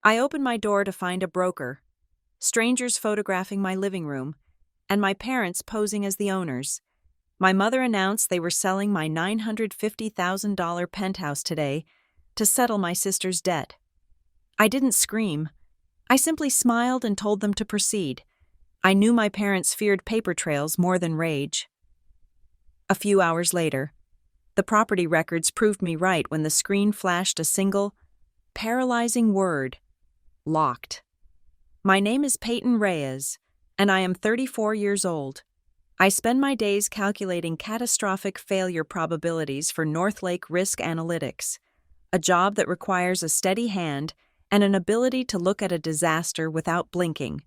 I opened my door to find a broker, strangers photographing my living room, and my parents posing as the owners. My mother announced they were selling my $950,000 penthouse today to settle my sister's debt. I didn't scream. I simply smiled and told them to proceed. I knew my parents feared paper trails more than rage. A few hours later, the property records proved me right when the screen flashed a single, paralyzing word: locked. My name is Peyton Reyes, and I am 34 years old. I spend my days calculating catastrophic failure probabilities for Northlake Risk Analytics, a job that requires a steady hand and an ability to look at a disaster without blinking.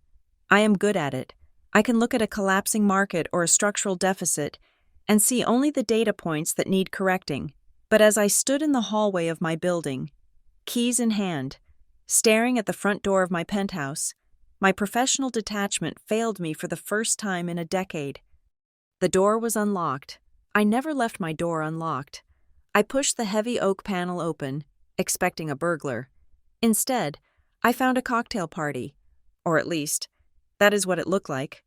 I am good at it. I can look at a collapsing market or a structural deficit and see only the data points that need correcting. But as I stood in the hallway of my building, keys in hand, staring at the front door of my penthouse, my professional detachment failed me for the first time in a decade. The door was unlocked. I never left my door unlocked. I pushed the heavy oak panel open, expecting a burglar. Instead, I found a cocktail party, or at least, that is what it looked like.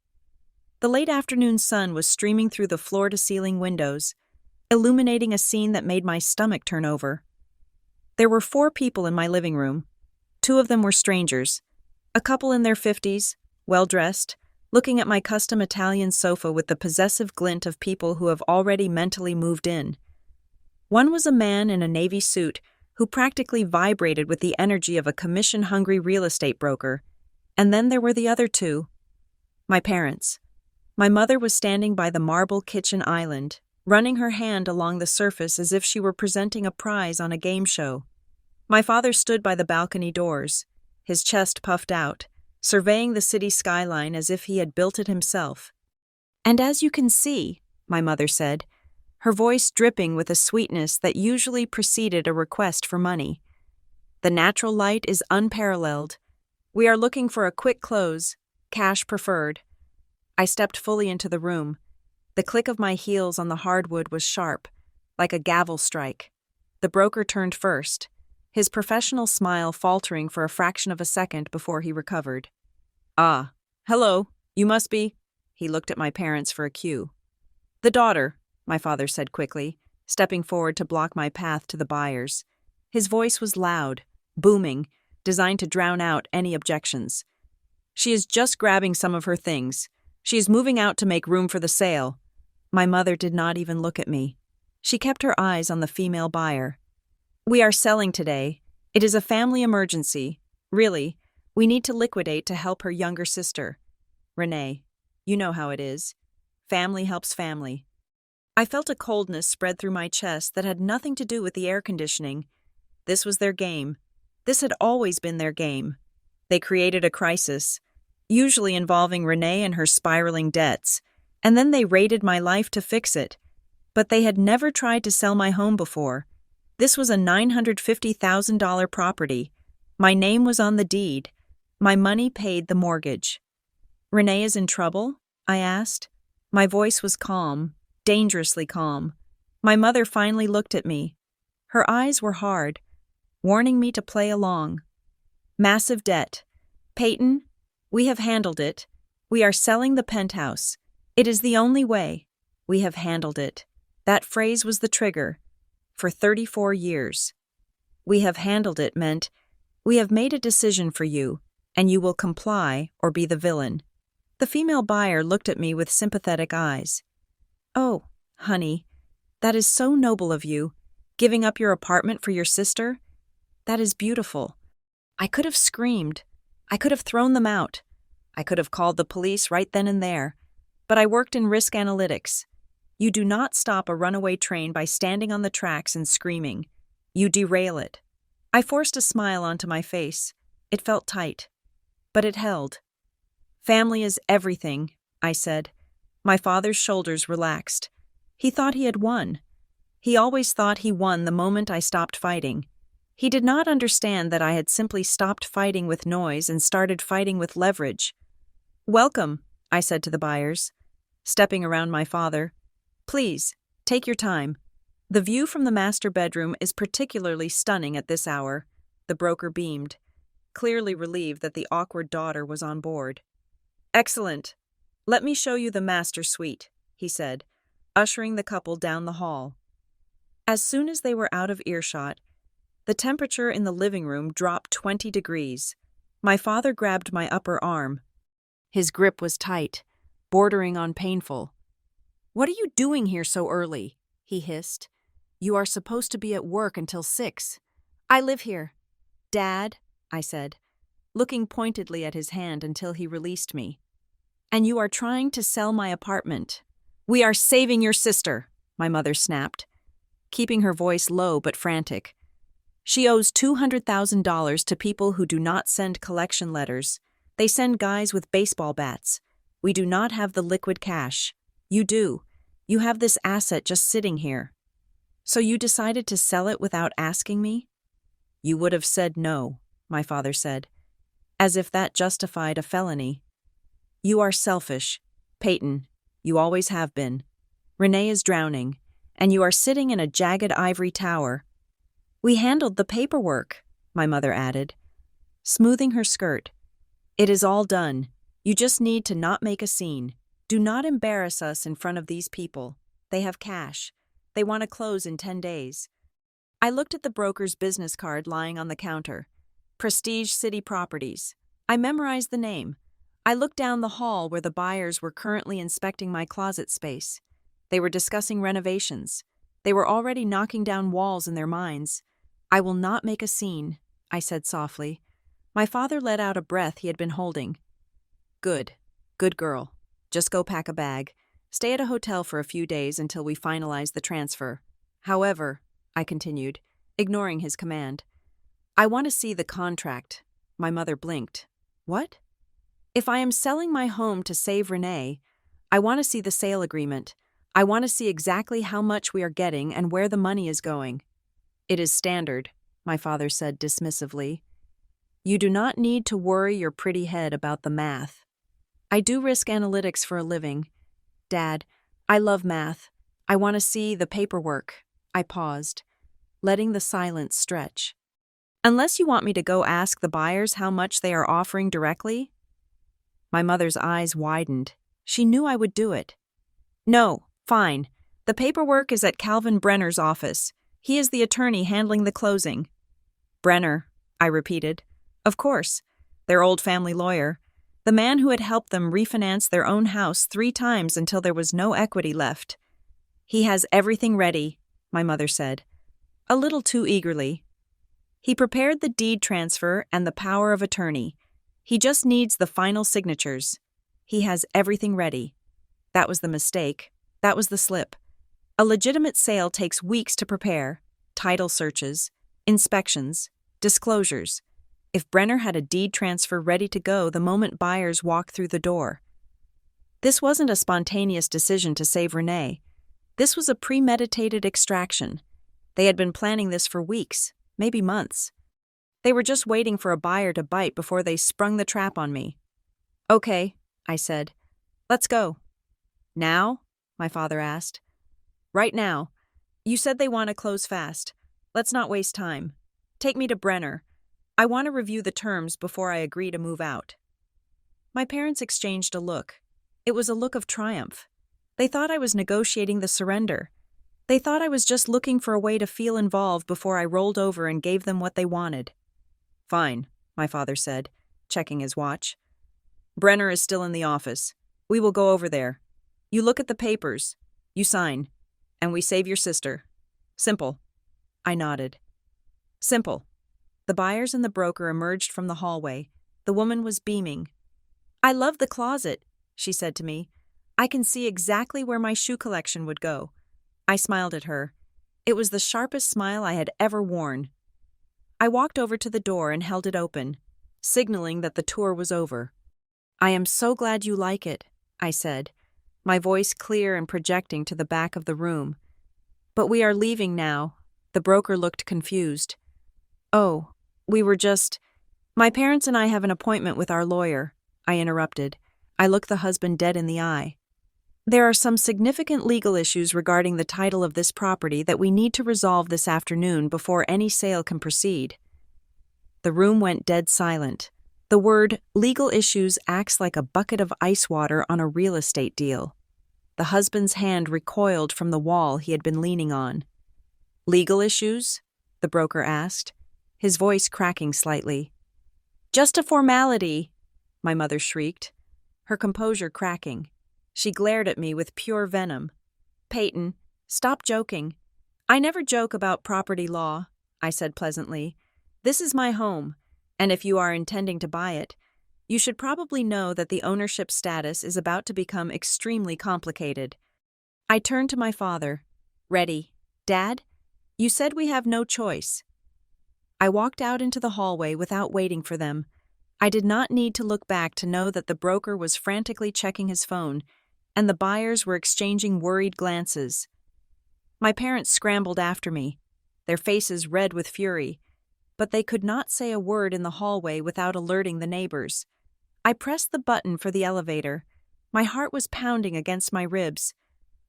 The late afternoon sun was streaming through the floor-to-ceiling windows, illuminating a scene that made my stomach turn over. There were 4 people in my living room. 2 of them were strangers, a couple in their 50s, well-dressed, looking at my custom Italian sofa with the possessive glint of people who have already mentally moved in. One was a man in a navy suit who practically vibrated with the energy of a commission-hungry real estate broker. And then there were the other 2. My parents. My mother was standing by the marble kitchen island, running her hand along the surface as if she were presenting a prize on a game show. My father stood by the balcony doors, his chest puffed out, surveying the city skyline as if he had built it himself. "And as you can see," my mother said, her voice dripping with a sweetness that usually preceded a request for money, "the natural light is unparalleled. We are looking for a quick close, cash preferred." I stepped fully into the room. The click of my heels on the hardwood was sharp, like a gavel strike. The broker turned first, his professional smile faltering for a fraction of a second before he recovered. "Ah, hello, you must be..." He looked at my parents for a cue. "The daughter," my father said quickly, stepping forward to block my path to the buyers. His voice was loud, booming, designed to drown out any objections. "She is just grabbing some of her things. She is moving out to make room for the sale." My mother did not even look at me. She kept her eyes on the female buyer. "We are selling today. It is a family emergency. Really, we need to liquidate to help her younger sister. Renee, you know how it is. Family helps family." I felt a coldness spread through my chest that had nothing to do with the air conditioning. This was their game. This had always been their game. They created a crisis, usually involving Renee and her spiraling debts, and then they raided my life to fix it. But they had never tried to sell my home before. This was a $950,000 property. My name was on the deed. My money paid the mortgage. "Renee is in trouble?" I asked. My voice was calm, dangerously calm. My mother finally looked at me. Her eyes were hard, warning me to play along. "Massive debt. Peyton, we have handled it. We are selling the penthouse. It is the only way. We have handled it." That phrase was the trigger. For 34 years. "We have handled it" meant, "We have made a decision for you, and you will comply or be the villain." The female buyer looked at me with sympathetic eyes. "Oh, honey, that is so noble of you. Giving up your apartment for your sister? That is beautiful." I could have screamed. I could have thrown them out. I could have called the police right then and there. But I worked in risk analytics. You do not stop a runaway train by standing on the tracks and screaming. You derail it. I forced a smile onto my face. It felt tight. But it held. "Family is everything," I said. My father's shoulders relaxed. He thought he had won. He always thought he won the moment I stopped fighting. He did not understand that I had simply stopped fighting with noise and started fighting with leverage. "Welcome," I said to the buyers, stepping around my father. "Please, take your time. The view from the master bedroom is particularly stunning at this hour." The broker beamed. clearly relieved that the awkward daughter was on board. "Excellent. Let me show you the master suite," he said, ushering the couple down the hall. As soon as they were out of earshot, the temperature in the living room dropped 20 degrees. My father grabbed my upper arm. His grip was tight, bordering on painful. "What are you doing here so early?" he hissed. "You are supposed to be at work until 6. "I live here." "Dad," I said, looking pointedly at his hand until he released me. "And you are trying to sell my apartment." "We are saving your sister," my mother snapped, keeping her voice low but frantic. "She owes $200,000 to people who do not send collection letters. They send guys with baseball bats. We do not have the liquid cash. You do. You have this asset just sitting here. So you decided to sell it without asking me?" "You would have said no," my father said, as if that justified a felony. "You are selfish, Peyton. You always have been. Renee is drowning, and you are sitting in a jagged ivory tower." "We handled the paperwork," my mother added, smoothing her skirt. "It is all done. You just need to not make a scene. Do not embarrass us in front of these people. They have cash. They want to close in 10 days. I looked at the broker's business card lying on the counter. Prestige City Properties. I memorized the name. I looked down the hall where the buyers were currently inspecting my closet space. They were discussing renovations. They were already knocking down walls in their minds. "I will not make a scene," I said softly. My father let out a breath he had been holding. "Good. Good girl. Just go pack a bag. Stay at a hotel for a few days until we finalize the transfer. However," I continued, ignoring his command, "I want to see the contract." My mother blinked. "What?" "If I am selling my home to save Renee, I want to see the sale agreement. I want to see exactly how much we are getting and where the money is going." "It is standard," my father said dismissively. "You do not need to worry your pretty head about the math." "I do risk analytics for a living. Dad, I love math. I want to see the paperwork." I paused, letting the silence stretch. "Unless you want me to go ask the buyers how much they are offering directly?" My mother's eyes widened. She knew I would do it. "No, fine. The paperwork is at Calvin Brenner's office. He is the attorney handling the closing." "Brenner," I repeated. "Of course. Their old family lawyer. The man who had helped them refinance their own house 3 times until there was no equity left." "He has everything ready," my mother said, a little too eagerly. "He prepared the deed transfer and the power of attorney. He just needs the final signatures. He has everything ready." That was the mistake. That was the slip. A legitimate sale takes weeks to prepare. Title searches, inspections, disclosures. If Brenner had a deed transfer ready to go the moment buyers walked through the door. This wasn't a spontaneous decision to save Renee. This was a premeditated extraction. They had been planning this for weeks, maybe months. They were just waiting for a buyer to bite before they sprung the trap on me. "Okay," I said. "Let's go." "Now?" my father asked. "Right now. You said they want to close fast. Let's not waste time. Take me to Brenner. I want to review the terms before I agree to move out." My parents exchanged a look. It was a look of triumph. They thought I was negotiating the surrender. They thought I was just looking for a way to feel involved before I rolled over and gave them what they wanted. "Fine," my father said, checking his watch. "Brenner is still in the office. We will go over there. You look at the papers. You sign. And we save your sister. Simple." I nodded. "Simple." The buyers and the broker emerged from the hallway. The woman was beaming. "I love the closet," she said to me. "I can see exactly where my shoe collection would go." I smiled at her. It was the sharpest smile I had ever worn. I walked over to the door and held it open, signaling that the tour was over. "I am so glad you like it," I said, my voice clear and projecting to the back of the room. "But we are leaving now." The broker looked confused. "Oh, we were just—" "My parents and I have an appointment with our lawyer," I interrupted. I looked the husband dead in the eye. "There are some significant legal issues regarding the title of this property that we need to resolve this afternoon before any sale can proceed." The room went dead silent. The word legal issues acts like a bucket of ice water on a real estate deal. The husband's hand recoiled from the wall he had been leaning on. Legal issues? The broker asked, his voice cracking slightly. Just a formality, my mother shrieked, her composure cracking. She glared at me with pure venom. Peyton, stop joking. I never joke about property law, I said pleasantly. This is my home, and if you are intending to buy it, you should probably know that the ownership status is about to become extremely complicated. I turned to my father. Ready. Dad? You said we have no choice. I walked out into the hallway without waiting for them. I did not need to look back to know that the broker was frantically checking his phone, and the buyers were exchanging worried glances. My parents scrambled after me, their faces red with fury, but they could not say a word in the hallway without alerting the neighbors. I pressed the button for the elevator. My heart was pounding against my ribs,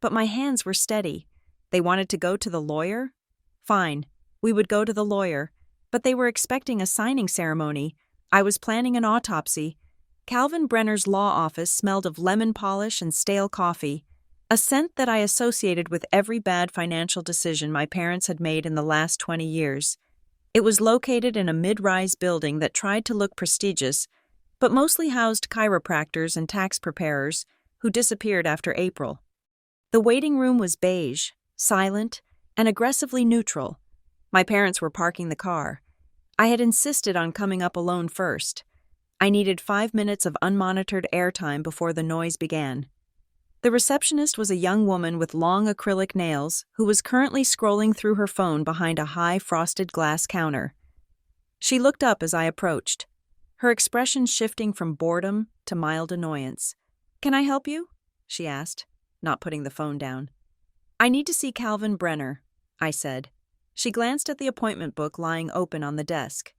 but my hands were steady. They wanted to go to the lawyer? Fine, we would go to the lawyer, but they were expecting a signing ceremony. I was planning an autopsy. Calvin Brenner's law office smelled of lemon polish and stale coffee, a scent that I associated with every bad financial decision my parents had made in the last 20 years. It was located in a mid-rise building that tried to look prestigious, but mostly housed chiropractors and tax preparers who disappeared after April. The waiting room was beige, silent, and aggressively neutral. My parents were parking the car. I had insisted on coming up alone first. I needed 5 minutes of unmonitored airtime before the noise began. The receptionist was a young woman with long acrylic nails who was currently scrolling through her phone behind a high frosted glass counter. She looked up as I approached, her expression shifting from boredom to mild annoyance. "Can I help you?" she asked, not putting the phone down. "I need to see Calvin Brenner," I said. She glanced at the appointment book lying open on the desk.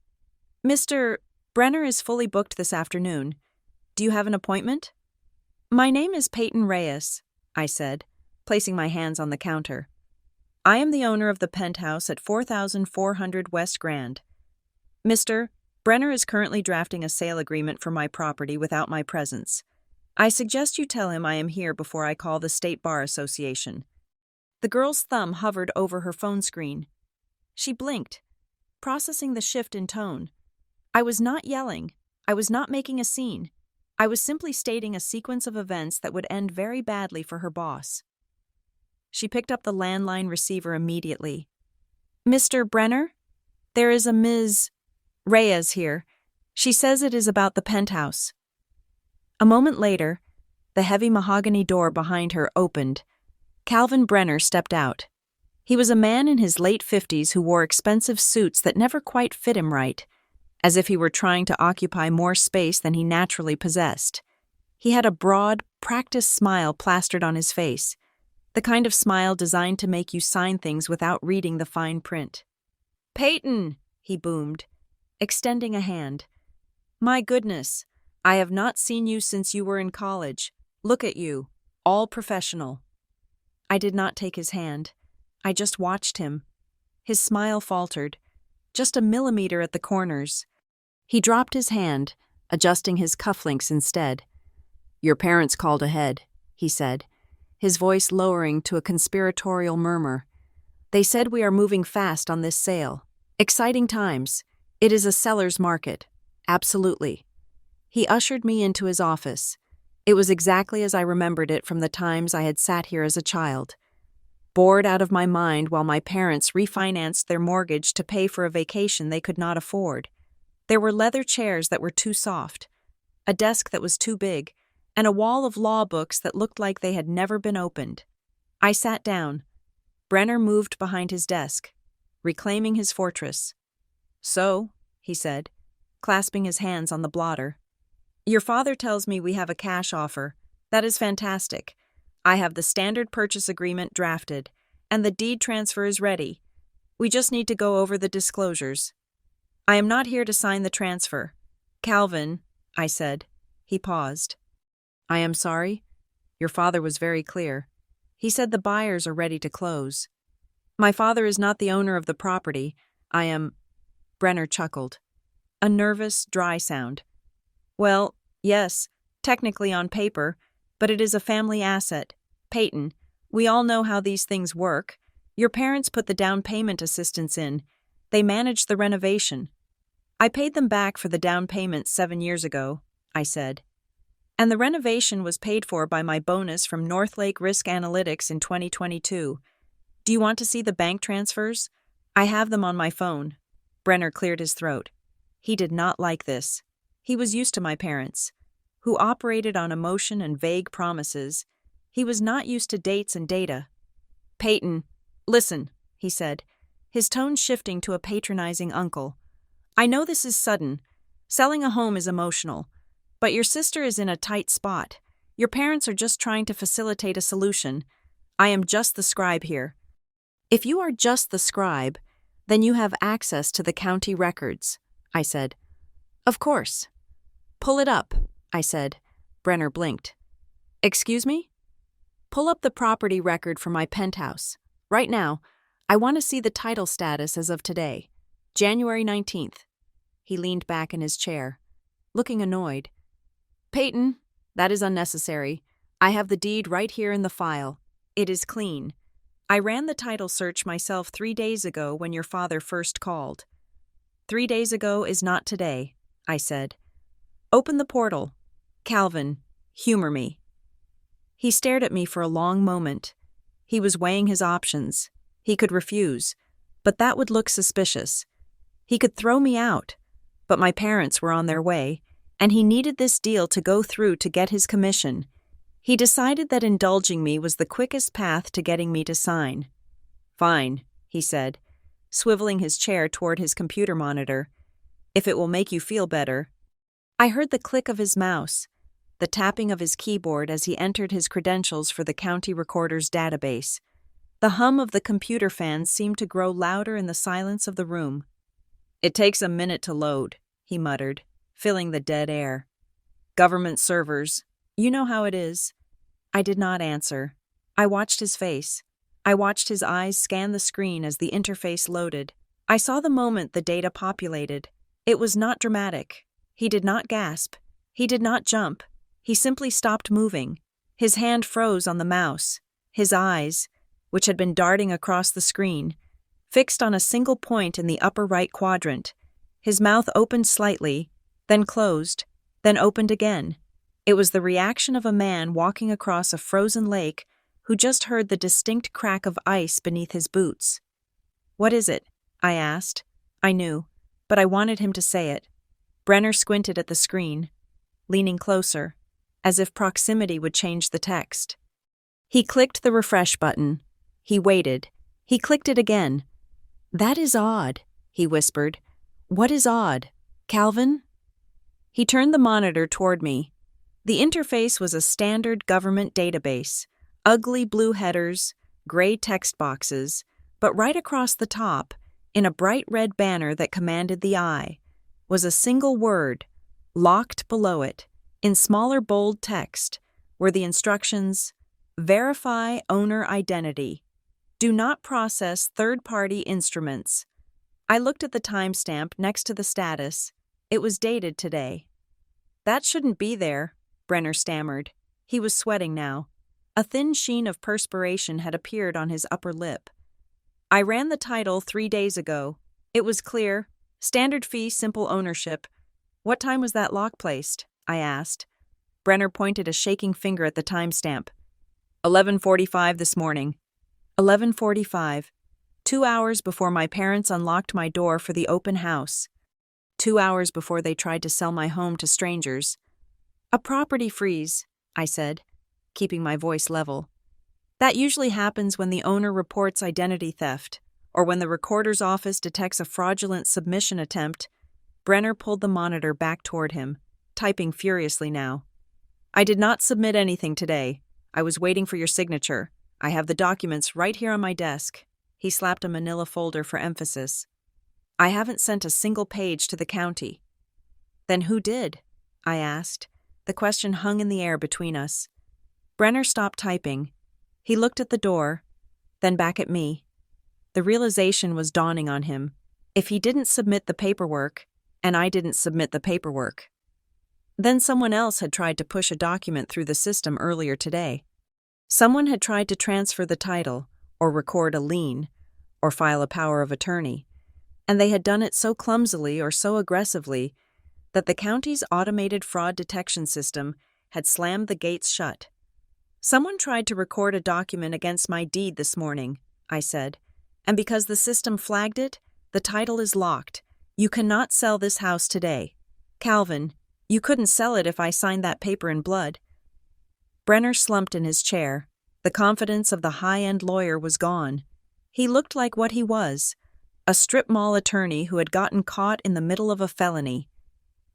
"Mr. Brenner is fully booked this afternoon. Do you have an appointment?" "My name is Peyton Reyes," I said, placing my hands on the counter. "I am the owner of the Penthouse at 4400 West Grand. Mr. Brenner is currently drafting a sale agreement for my property without my presence. I suggest you tell him I am here before I call the State Bar Association." The girl's thumb hovered over her phone screen. She blinked, processing the shift in tone. I was not yelling. I was not making a scene. I was simply stating a sequence of events that would end very badly for her boss. She picked up the landline receiver immediately. "Mr. Brenner? There is a Ms. Reyes here. She says it is about the Penthouse." A moment later, the heavy mahogany door behind her opened. Calvin Brenner stepped out. He was a man in his late 50s who wore expensive suits that never quite fit him right, as if he were trying to occupy more space than he naturally possessed. He had a broad, practiced smile plastered on his face, the kind of smile designed to make you sign things without reading the fine print. "Peyton!" he boomed, extending a hand. "My goodness, I have not seen you since you were in college. Look at you, all professional." I did not take his hand. I just watched him. His smile faltered, just a millimeter at the corners. He dropped his hand, adjusting his cufflinks instead. "Your parents called ahead," he said, his voice lowering to a conspiratorial murmur. "They said we are moving fast on this sale. Exciting times. It is a seller's market. Absolutely." He ushered me into his office. It was exactly as I remembered it from the times I had sat here as a child, bored out of my mind while my parents refinanced their mortgage to pay for a vacation they could not afford. There were leather chairs that were too soft, a desk that was too big, and a wall of law books that looked like they had never been opened. I sat down. Brenner moved behind his desk, reclaiming his fortress. "So," he said, clasping his hands on the blotter, "your father tells me we have a cash offer. That is fantastic. I have the standard purchase agreement drafted, and the deed transfer is ready. We just need to go over the disclosures. I am not here to sign the transfer. Calvin," I said. He paused. "I am sorry. Your father was very clear. He said the buyers are ready to close. My father is not the owner of the property. I am—" Brenner chuckled. a nervous, dry sound. Well, yes, technically on paper, but it is a family asset. Peyton, we all know how these things work. Your parents put the down payment assistance in. They managed the renovation. I paid them back for the down payment 7 years ago, I said. And the renovation was paid for by my bonus from Northlake Risk Analytics in 2022. Do you want to see the bank transfers? I have them on my phone. Brenner cleared his throat. He did not like this. He was used to my parents, who operated on emotion and vague promises. He was not used to dates and data. Peyton, listen, he said, his tone shifting to a patronizing uncle. I know this is sudden. Selling a home is emotional. But your sister is in a tight spot. Your parents are just trying to facilitate a solution. I am just the scribe here. If you are just the scribe, then you have access to the county records, I said. Of course. Pull it up, I said. Brenner blinked. Excuse me? Pull up the property record for my penthouse. Right now, I want to see the title status as of today, January 19th. He leaned back in his chair, looking annoyed. Peyton, that is unnecessary. I have the deed right here in the file. It is clean. I ran the title search myself 3 days ago when your father first called. 3 days ago is not today, I said. Open the portal. Calvin, humor me. He stared at me for a long moment. He was weighing his options. He could refuse, but that would look suspicious. He could throw me out, but my parents were on their way, and he needed this deal to go through to get his commission. He decided that indulging me was the quickest path to getting me to sign. Fine, he said, swiveling his chair toward his computer monitor. If it will make you feel better. I heard the click of his mouse, the tapping of his keyboard as he entered his credentials for the county recorder's database. The hum of the computer fans seemed to grow louder in the silence of the room. It takes a minute to load, he muttered, filling the dead air. Government servers, you know how it is. I did not answer. I watched his face. I watched his eyes scan the screen as the interface loaded. I saw the moment the data populated. It was not dramatic. He did not gasp. He did not jump. He simply stopped moving. His hand froze on the mouse. His eyes, which had been darting across the screen, fixed on a single point in the upper right quadrant. His mouth opened slightly, then closed, then opened again. It was the reaction of a man walking across a frozen lake who just heard the distinct crack of ice beneath his boots. What is it? I asked. I knew, but I wanted him to say it. Brenner squinted at the screen, leaning closer, as if proximity would change the text. He clicked the refresh button. He waited. He clicked it again. That is odd, he whispered. What is odd? Calvin? He turned the monitor toward me. The interface was a standard government database, ugly blue headers, gray text boxes, but right across the top, in a bright red banner that commanded the eye, was a single word, locked below it, in smaller bold text, were the instructions, Verify owner identity. Do not process third-party instruments. I looked at the timestamp next to the status. It was dated today. That shouldn't be there, Brenner stammered. He was sweating now. A thin sheen of perspiration had appeared on his upper lip. I ran the title 3 days ago. It was clear. Standard fee, simple ownership. What time was that lock placed? I asked. Brenner pointed a shaking finger at the timestamp. 11:45 this morning. 11:45. 2 hours before my parents unlocked my door for the open house. 2 hours before they tried to sell my home to strangers. A property freeze, I said, keeping my voice level. That usually happens when the owner reports identity theft, or when the recorder's office detects a fraudulent submission attempt. Brenner pulled the monitor back toward him, typing furiously now. I did not submit anything today. I was waiting for your signature. I have the documents right here on my desk. He slapped a manila folder for emphasis. I haven't sent a single page to the county. Then who did? I asked. The question hung in the air between us. Brenner stopped typing. He looked at the door, then back at me. The realization was dawning on him. If he didn't submit the paperwork, and I didn't submit the paperwork. Then someone else had tried to push a document through the system earlier today. Someone had tried to transfer the title, or record a lien, or file a power of attorney, and they had done it so clumsily or so aggressively that the county's automated fraud detection system had slammed the gates shut. Someone tried to record a document against my deed this morning, I said, and because the system flagged it, the title is locked. You cannot sell this house today. Calvin, you couldn't sell it if I signed that paper in blood. Brenner slumped in his chair. The confidence of the high-end lawyer was gone. He looked like what he was, a strip mall attorney who had gotten caught in the middle of a felony.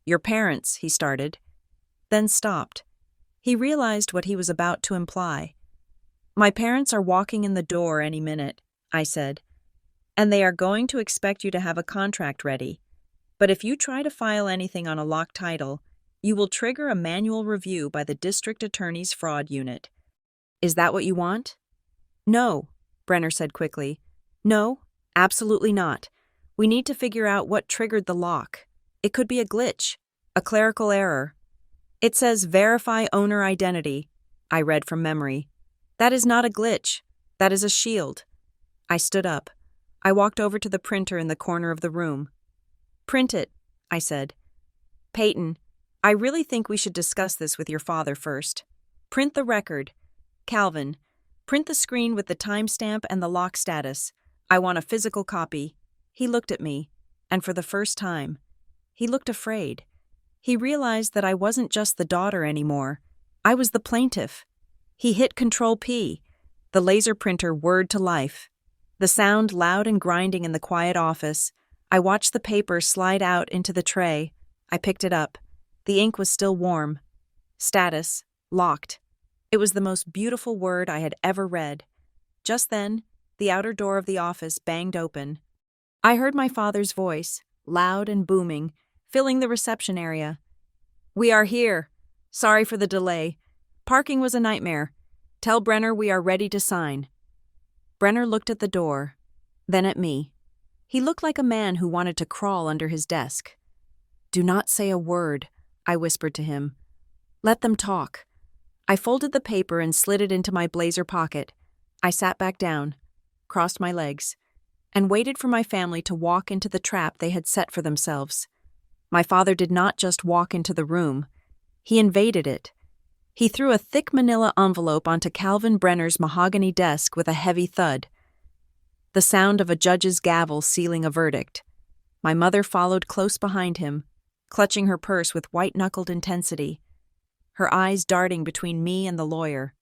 Your parents, he started, then stopped. He realized what he was about to imply. My parents are walking in the door any minute, I said, and they are going to expect you to have a contract ready. But if you try to file anything on a locked title, you will trigger a manual review by the district attorney's fraud unit. Is that what you want? No, Brenner said quickly. No, absolutely not. We need to figure out what triggered the lock. It could be a glitch, a clerical error. It says verify owner identity, I read from memory. That is not a glitch. That is a shield. I stood up. I walked over to the printer in the corner of the room. Print it, I said. Peyton, I really think we should discuss this with your father first. Print the record. Calvin, print the screen with the timestamp and the lock status. I want a physical copy. He looked at me, and for the first time, he looked afraid. He realized that I wasn't just the daughter anymore. I was the plaintiff. He hit Control-P. The laser printer whirred to life. The sound loud and grinding in the quiet office. I watched the paper slide out into the tray. I picked it up. The ink was still warm. Status, locked. It was the most beautiful word I had ever read. Just then, the outer door of the office banged open. I heard my father's voice, loud and booming, filling the reception area. We are here. Sorry for the delay. Parking was a nightmare. Tell Brenner we are ready to sign. Brenner looked at the door, then at me. He looked like a man who wanted to crawl under his desk. Do not say a word, I whispered to him. Let them talk. I folded the paper and slid it into my blazer pocket. I sat back down, crossed my legs, and waited for my family to walk into the trap they had set for themselves. My father did not just walk into the room. He invaded it. He threw a thick manila envelope onto Calvin Brenner's mahogany desk with a heavy thud. The sound of a judge's gavel sealing a verdict. My mother followed close behind him, clutching her purse with white-knuckled intensity, her eyes darting between me and the lawyer.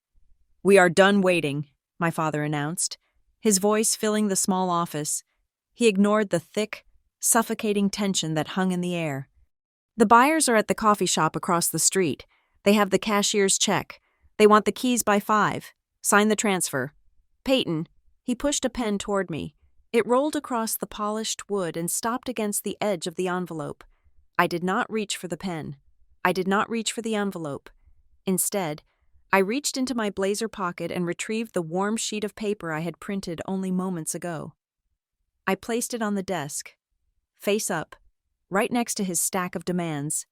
We are done waiting, my father announced, his voice filling the small office. He ignored the thick, suffocating tension that hung in the air. The buyers are at the coffee shop across the street. They have the cashier's check. They want the keys by 5. Sign the transfer. Peyton, he pushed a pen toward me. It rolled across the polished wood and stopped against the edge of the envelope. I did not reach for the pen. I did not reach for the envelope. Instead, I reached into my blazer pocket and retrieved the warm sheet of paper I had printed only moments ago. I placed it on the desk, face up, right next to his stack of demands.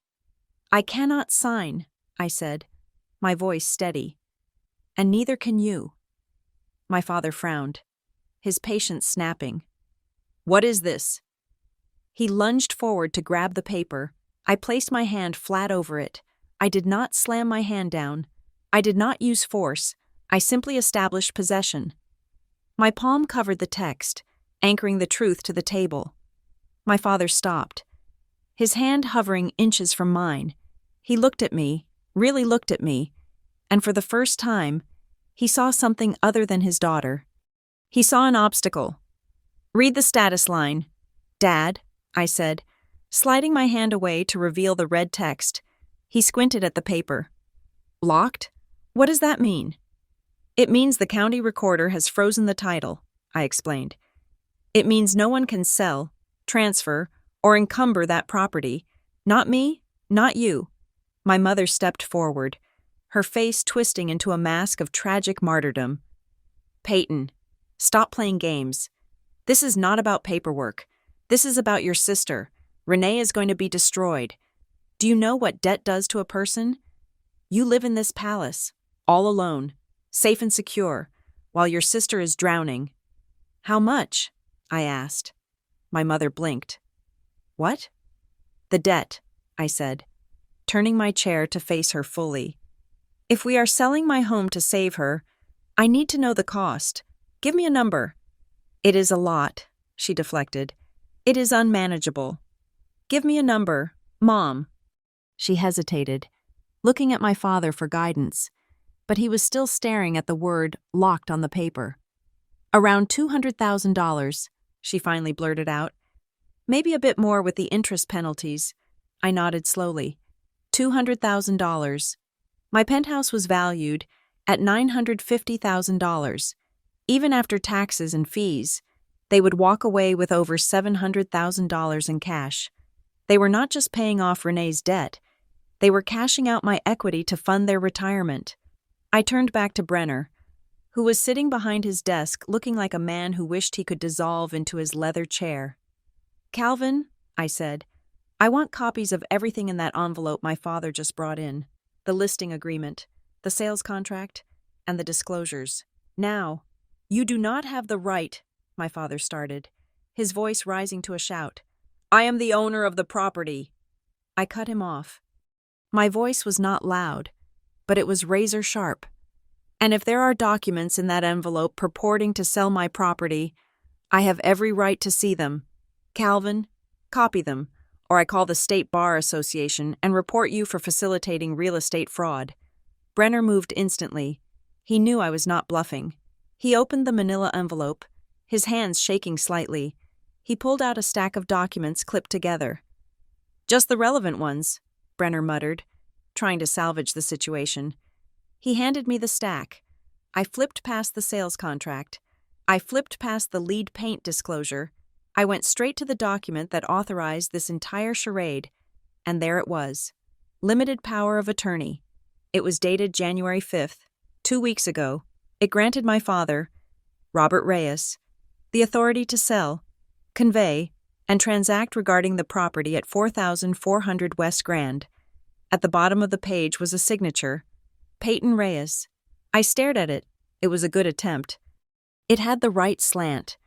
I cannot sign, I said, my voice steady. And neither can you. My father frowned, his patience snapping. What is this? He lunged forward to grab the paper. I placed my hand flat over it. I did not slam my hand down. I did not use force. I simply established possession. My palm covered the text, anchoring the truth to the table. My father stopped, his hand hovering inches from mine. He looked at me, really looked at me, and for the first time, he saw something other than his daughter. He saw an obstacle. Read the status line. Dad, I said, sliding my hand away to reveal the red text. He squinted at the paper. Locked? What does that mean? It means the county recorder has frozen the title, I explained. It means no one can sell, transfer, or encumber that property. Not me, not you. My mother stepped forward, her face twisting into a mask of tragic martyrdom. Peyton, stop playing games. This is not about paperwork. This is about your sister. Renee is going to be destroyed. Do you know what debt does to a person? You live in this palace, all alone, safe and secure, while your sister is drowning. How much? I asked. My mother blinked. What? The debt, I said, turning my chair to face her fully. If we are selling my home to save her, I need to know the cost. Give me a number. It is a lot, she deflected. It is unmanageable. Give me a number, Mom. She hesitated, looking at my father for guidance, but he was still staring at the word locked on the paper. Around $200,000, she finally blurted out. Maybe a bit more with the interest penalties. I nodded slowly. $200,000. My penthouse was valued at $950,000. Even after taxes and fees, they would walk away with over $700,000 in cash. They were not just paying off Renee's debt, they were cashing out my equity to fund their retirement. I turned back to Brenner, who was sitting behind his desk looking like a man who wished he could dissolve into his leather chair. Calvin, I said, I want copies of everything in that envelope my father just brought in. The listing agreement, the sales contract, and the disclosures. Now. You do not have the right, my father started, his voice rising to a shout. I am the owner of the property. I cut him off. My voice was not loud, but it was razor sharp. And if there are documents in that envelope purporting to sell my property, I have every right to see them. Calvin, copy them, or I call the State Bar Association and report you for facilitating real estate fraud. Brenner moved instantly. He knew I was not bluffing. He opened the manila envelope, his hands shaking slightly. He pulled out a stack of documents clipped together. Just the relevant ones, Brenner muttered, trying to salvage the situation. He handed me the stack. I flipped past the sales contract. I flipped past the lead paint disclosure. I went straight to the document that authorized this entire charade, and there it was. Limited power of attorney. It was dated January 5th, 2 weeks ago. It granted my father, Robert Reyes, the authority to sell, convey, and transact regarding the property at 4400 West Grand. At the bottom of the page was a signature, Peyton Reyes. I stared at it. It was a good attempt. It had the right slant.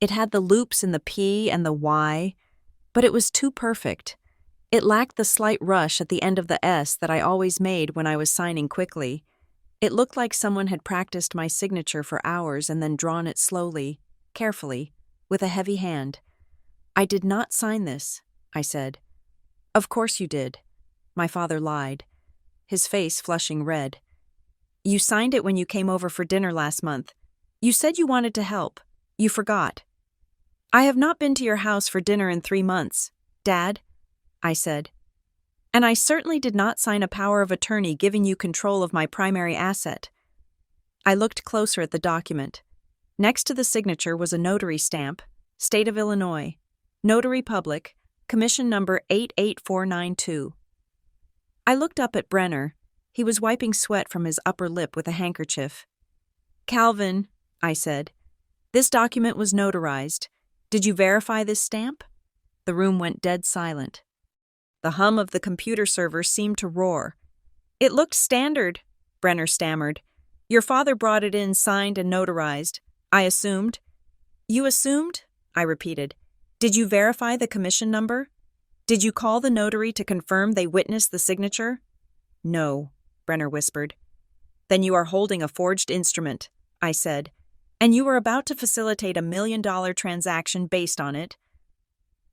It had the loops in the P and the Y, but it was too perfect. It lacked the slight rush at the end of the S that I always made when I was signing quickly. It looked like someone had practiced my signature for hours and then drawn it slowly, carefully, with a heavy hand. I did not sign this, I said. Of course you did. My father lied, his face flushing red. You signed it when you came over for dinner last month. You said you wanted to help. You forgot. I have not been to your house for dinner in 3 months, Dad, I said. And I certainly did not sign a power of attorney giving you control of my primary asset. I looked closer at the document. Next to the signature was a notary stamp, State of Illinois, Notary Public, Commission number 88492. I looked up at Brenner. He was wiping sweat from his upper lip with a handkerchief. Calvin, I said, this document was notarized. Did you verify this stamp? The room went dead silent. The hum of the computer server seemed to roar. It looked standard, Brenner stammered. Your father brought it in signed and notarized. I assumed. You assumed? I repeated. Did you verify the commission number? Did you call the notary to confirm they witnessed the signature? No, Brenner whispered. Then you are holding a forged instrument, I said, and you were about to facilitate $1 million transaction based on it.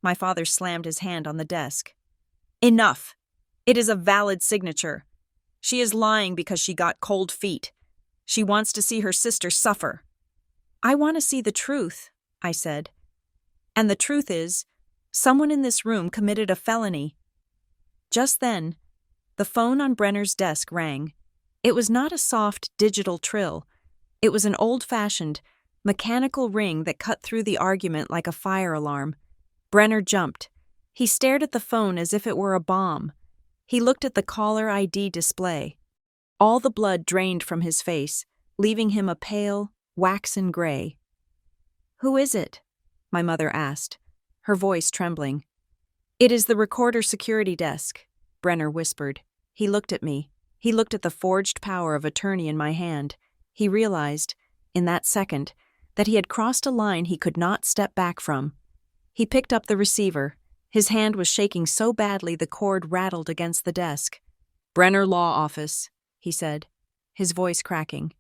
My father slammed his hand on the desk. Enough. It is a valid signature. She is lying because she got cold feet. She wants to see her sister suffer. I want to see the truth, I said. And the truth is, someone in this room committed a felony. Just then, the phone on Brenner's desk rang. It was not a soft digital trill. It was an old-fashioned, mechanical ring that cut through the argument like a fire alarm. Brenner jumped. He stared at the phone as if it were a bomb. He looked at the caller ID display. All the blood drained from his face, leaving him a pale, waxen gray. Who is it? My mother asked, her voice trembling. "It is the recorder security desk," Brenner whispered. He looked at me. He looked at the forged power of attorney in my hand. He realized, in that second, that he had crossed a line he could not step back from. He picked up the receiver. His hand was shaking so badly the cord rattled against the desk. "Brenner Law Office," he said, his voice cracking.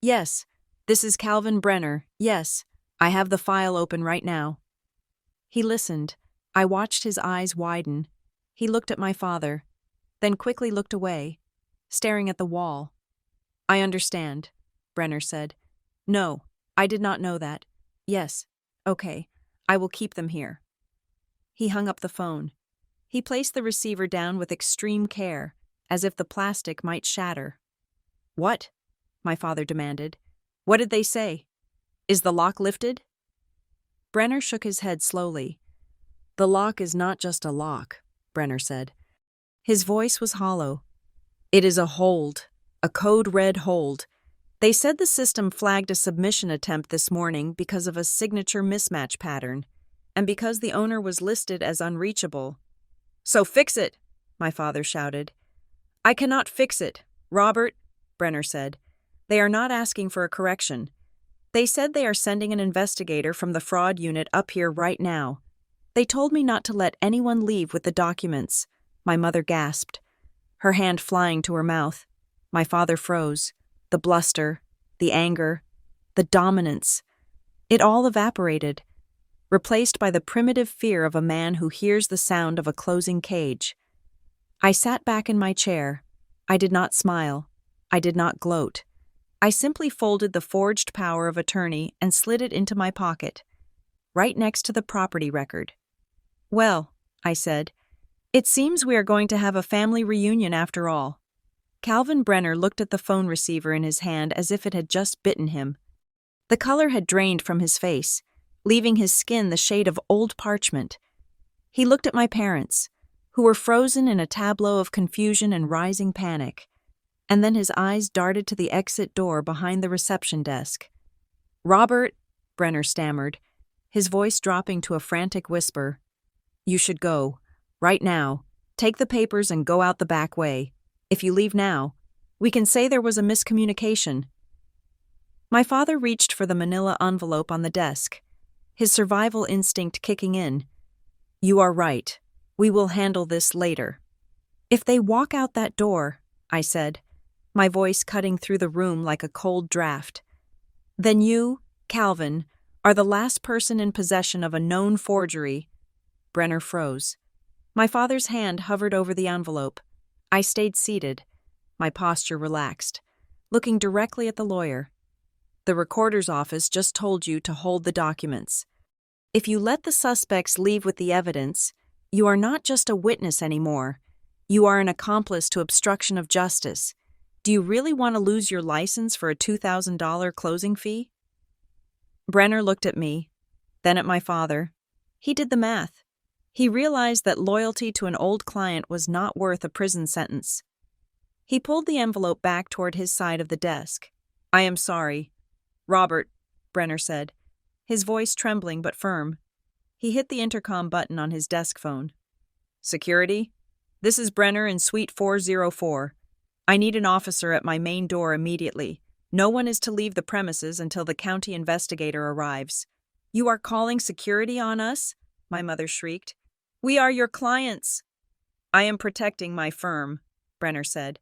"Yes, this is Calvin Brenner. Yes, I have the file open right now." He listened. I watched his eyes widen. He looked at my father, then quickly looked away, staring at the wall. "I understand," Brenner said. "No, I did not know that. Yes, okay, I will keep them here." He hung up the phone. He placed the receiver down with extreme care, as if the plastic might shatter. "What?" my father demanded. "What did they say? Is the lock lifted?" Brenner shook his head slowly. "The lock is not just a lock," Brenner said. His voice was hollow. "It is a hold, a code-red hold. They said the system flagged a submission attempt this morning because of a signature mismatch pattern, and because the owner was listed as unreachable." "So fix it!" my father shouted. "I cannot fix it, Robert," Brenner said. "They are not asking for a correction. They said they are sending an investigator from the fraud unit up here right now. They told me not to let anyone leave with the documents." My mother gasped, her hand flying to her mouth. My father froze. The bluster, the anger, the dominance. It all evaporated, replaced by the primitive fear of a man who hears the sound of a closing cage. I sat back in my chair. I did not smile. I did not gloat. I simply folded the forged power of attorney and slid it into my pocket, right next to the property record. "Well," I said, "it seems we are going to have a family reunion after all." Calvin Brenner looked at the phone receiver in his hand as if it had just bitten him. The color had drained from his face, leaving his skin the shade of old parchment. He looked at my parents, who were frozen in a tableau of confusion and rising panic, and then his eyes darted to the exit door behind the reception desk. "Robert," Brenner stammered, his voice dropping to a frantic whisper, "you should go, right now. Take the papers and go out the back way. If you leave now, we can say there was a miscommunication." My father reached for the manila envelope on the desk, his survival instinct kicking in. "You are right. We will handle this later." "If they walk out that door," I said, my voice cutting through the room like a cold draft, "then you, Calvin, are the last person in possession of a known forgery." Brenner froze. My father's hand hovered over the envelope. I stayed seated, my posture relaxed, looking directly at the lawyer. "The recorder's office just told you to hold the documents. If you let the suspects leave with the evidence, you are not just a witness anymore. You are an accomplice to obstruction of justice. Do you really want to lose your license for a $2,000 closing fee?" Brenner looked at me, then at my father. He did the math. He realized that loyalty to an old client was not worth a prison sentence. He pulled the envelope back toward his side of the desk. "I am sorry, Robert," Brenner said, his voice trembling but firm. He hit the intercom button on his desk phone. "Security? This is Brenner in Suite 404. I need an officer at my main door immediately. No one is to leave the premises until the county investigator arrives." "You are calling security on us?" my mother shrieked. "We are your clients." "I am protecting my firm," Brenner said,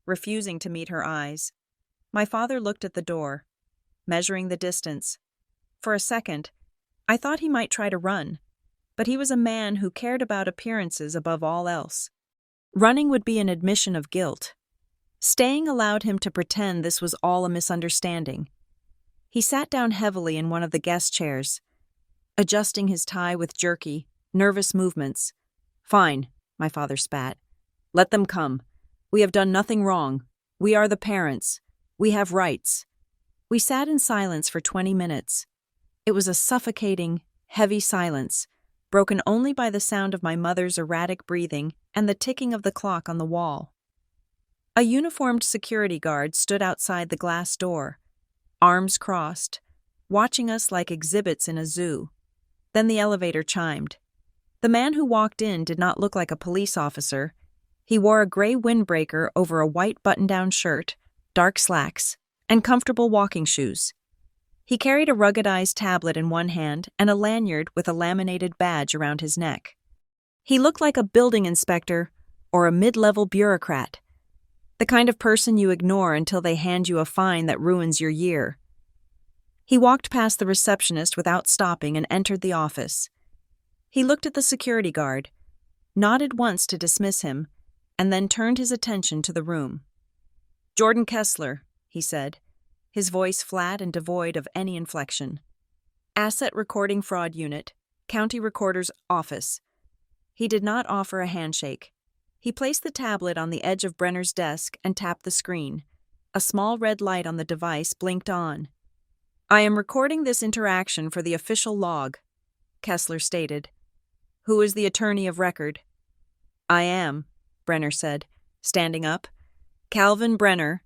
refusing to meet her eyes. My father looked at the door, measuring the distance. For a second, I thought he might try to run, but he was a man who cared about appearances above all else. Running would be an admission of guilt. Staying allowed him to pretend this was all a misunderstanding. He sat down heavily in one of the guest chairs, adjusting his tie with jerky, nervous movements. "Fine," my father spat. "Let them come. We have done nothing wrong. We are the parents. We have rights." We sat in silence for 20 minutes. It was a suffocating, heavy silence, broken only by the sound of my mother's erratic breathing and the ticking of the clock on the wall. A uniformed security guard stood outside the glass door, arms crossed, watching us like exhibits in a zoo. Then the elevator chimed. The man who walked in did not look like a police officer. He wore a gray windbreaker over a white button-down shirt, dark slacks, and comfortable walking shoes. He carried a ruggedized tablet in one hand and a lanyard with a laminated badge around his neck. He looked like a building inspector or a mid-level bureaucrat, the kind of person you ignore until they hand you a fine that ruins your year. He walked past the receptionist without stopping and entered the office. He looked at the security guard, nodded once to dismiss him, and then turned his attention to the room. "Jordan Kessler," he said, his voice flat and devoid of any inflection. "Asset Recording Fraud Unit, County Recorder's Office." He did not offer a handshake. He placed the tablet on the edge of Brenner's desk and tapped the screen. A small red light on the device blinked on. "I am recording this interaction for the official log," Kessler stated. "Who is the attorney of record?" "I am," Brenner said, standing up. "Calvin Brenner,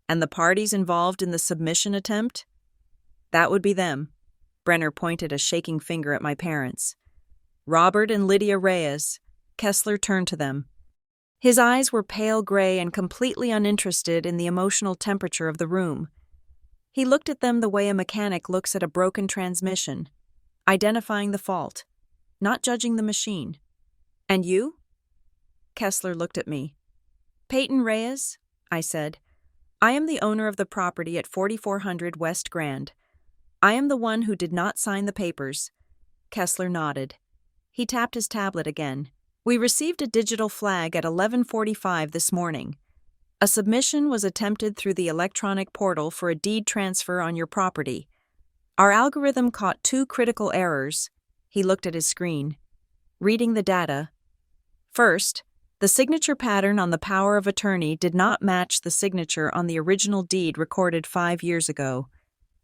and the parties involved in the submission attempt?" "That would be them." Brenner pointed a shaking finger at my parents. "Robert and Lydia Reyes." Kessler turned to them. His eyes were pale gray and completely uninterested in the emotional temperature of the room. He looked at them the way a mechanic looks at a broken transmission, identifying the fault, not judging the machine. "And you?" Kessler looked at me. "Peyton Reyes," I said. "I am the owner of the property at 4400 West Grand. I am the one who did not sign the papers." Kessler nodded. He tapped his tablet again. "We received a digital flag at 11:45 this morning. A submission was attempted through the electronic portal for a deed transfer on your property. Our algorithm caught two critical errors." He looked at his screen. Reading the data. "First, the signature pattern on the power of attorney did not match the signature on the original deed recorded 5 years ago.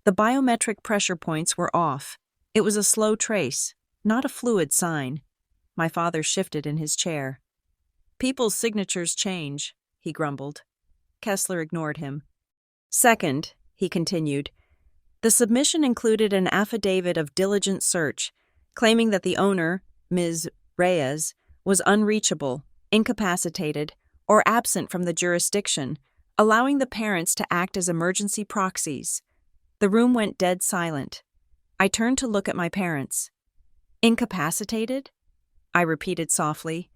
The biometric pressure points were off. It was a slow trace, not a fluid sign." My father shifted in his chair. "People's signatures change," he grumbled. Kessler ignored him. "Second," he continued, "the submission included an affidavit of diligent search, claiming that the owner, Ms. Reyes, was unreachable, incapacitated, or absent from the jurisdiction, allowing the parents to act as emergency proxies." The room went dead silent. I turned to look at my parents. "Incapacitated?" I repeated softly.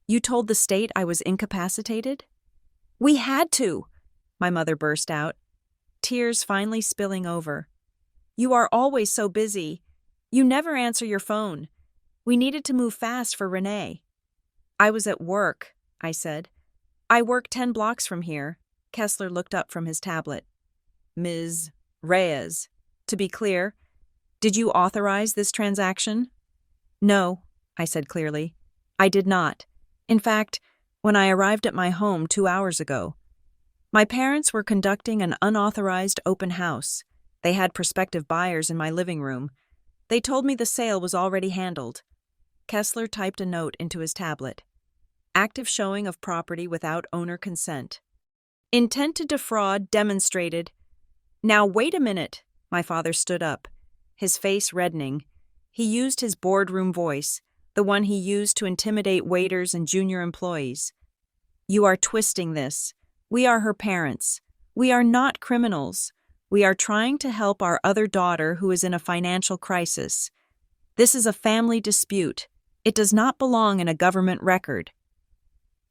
"You told the state I was incapacitated?" "We had to," my mother burst out, tears finally spilling over. "You are always so busy. You never answer your phone. We needed to move fast for Renee." "I was at work," I said. "I work 10 blocks from here." Kessler looked up from his tablet. "Ms. Reyes, to be clear, did you authorize this transaction?" "No," I said clearly. "I did not. In fact, when I arrived at my home 2 hours ago, my parents were conducting an unauthorized open house. They had prospective buyers in my living room. They told me the sale was already handled." Kessler typed a note into his tablet. "Active showing of property without owner consent. Intent to defraud demonstrated." "Now wait a minute." My father stood up, his face reddening. He used his boardroom voice, the one he used to intimidate waiters and junior employees. "You are twisting this. We are her parents. We are not criminals. We are trying to help our other daughter who is in a financial crisis. This is a family dispute. It does not belong in a government record."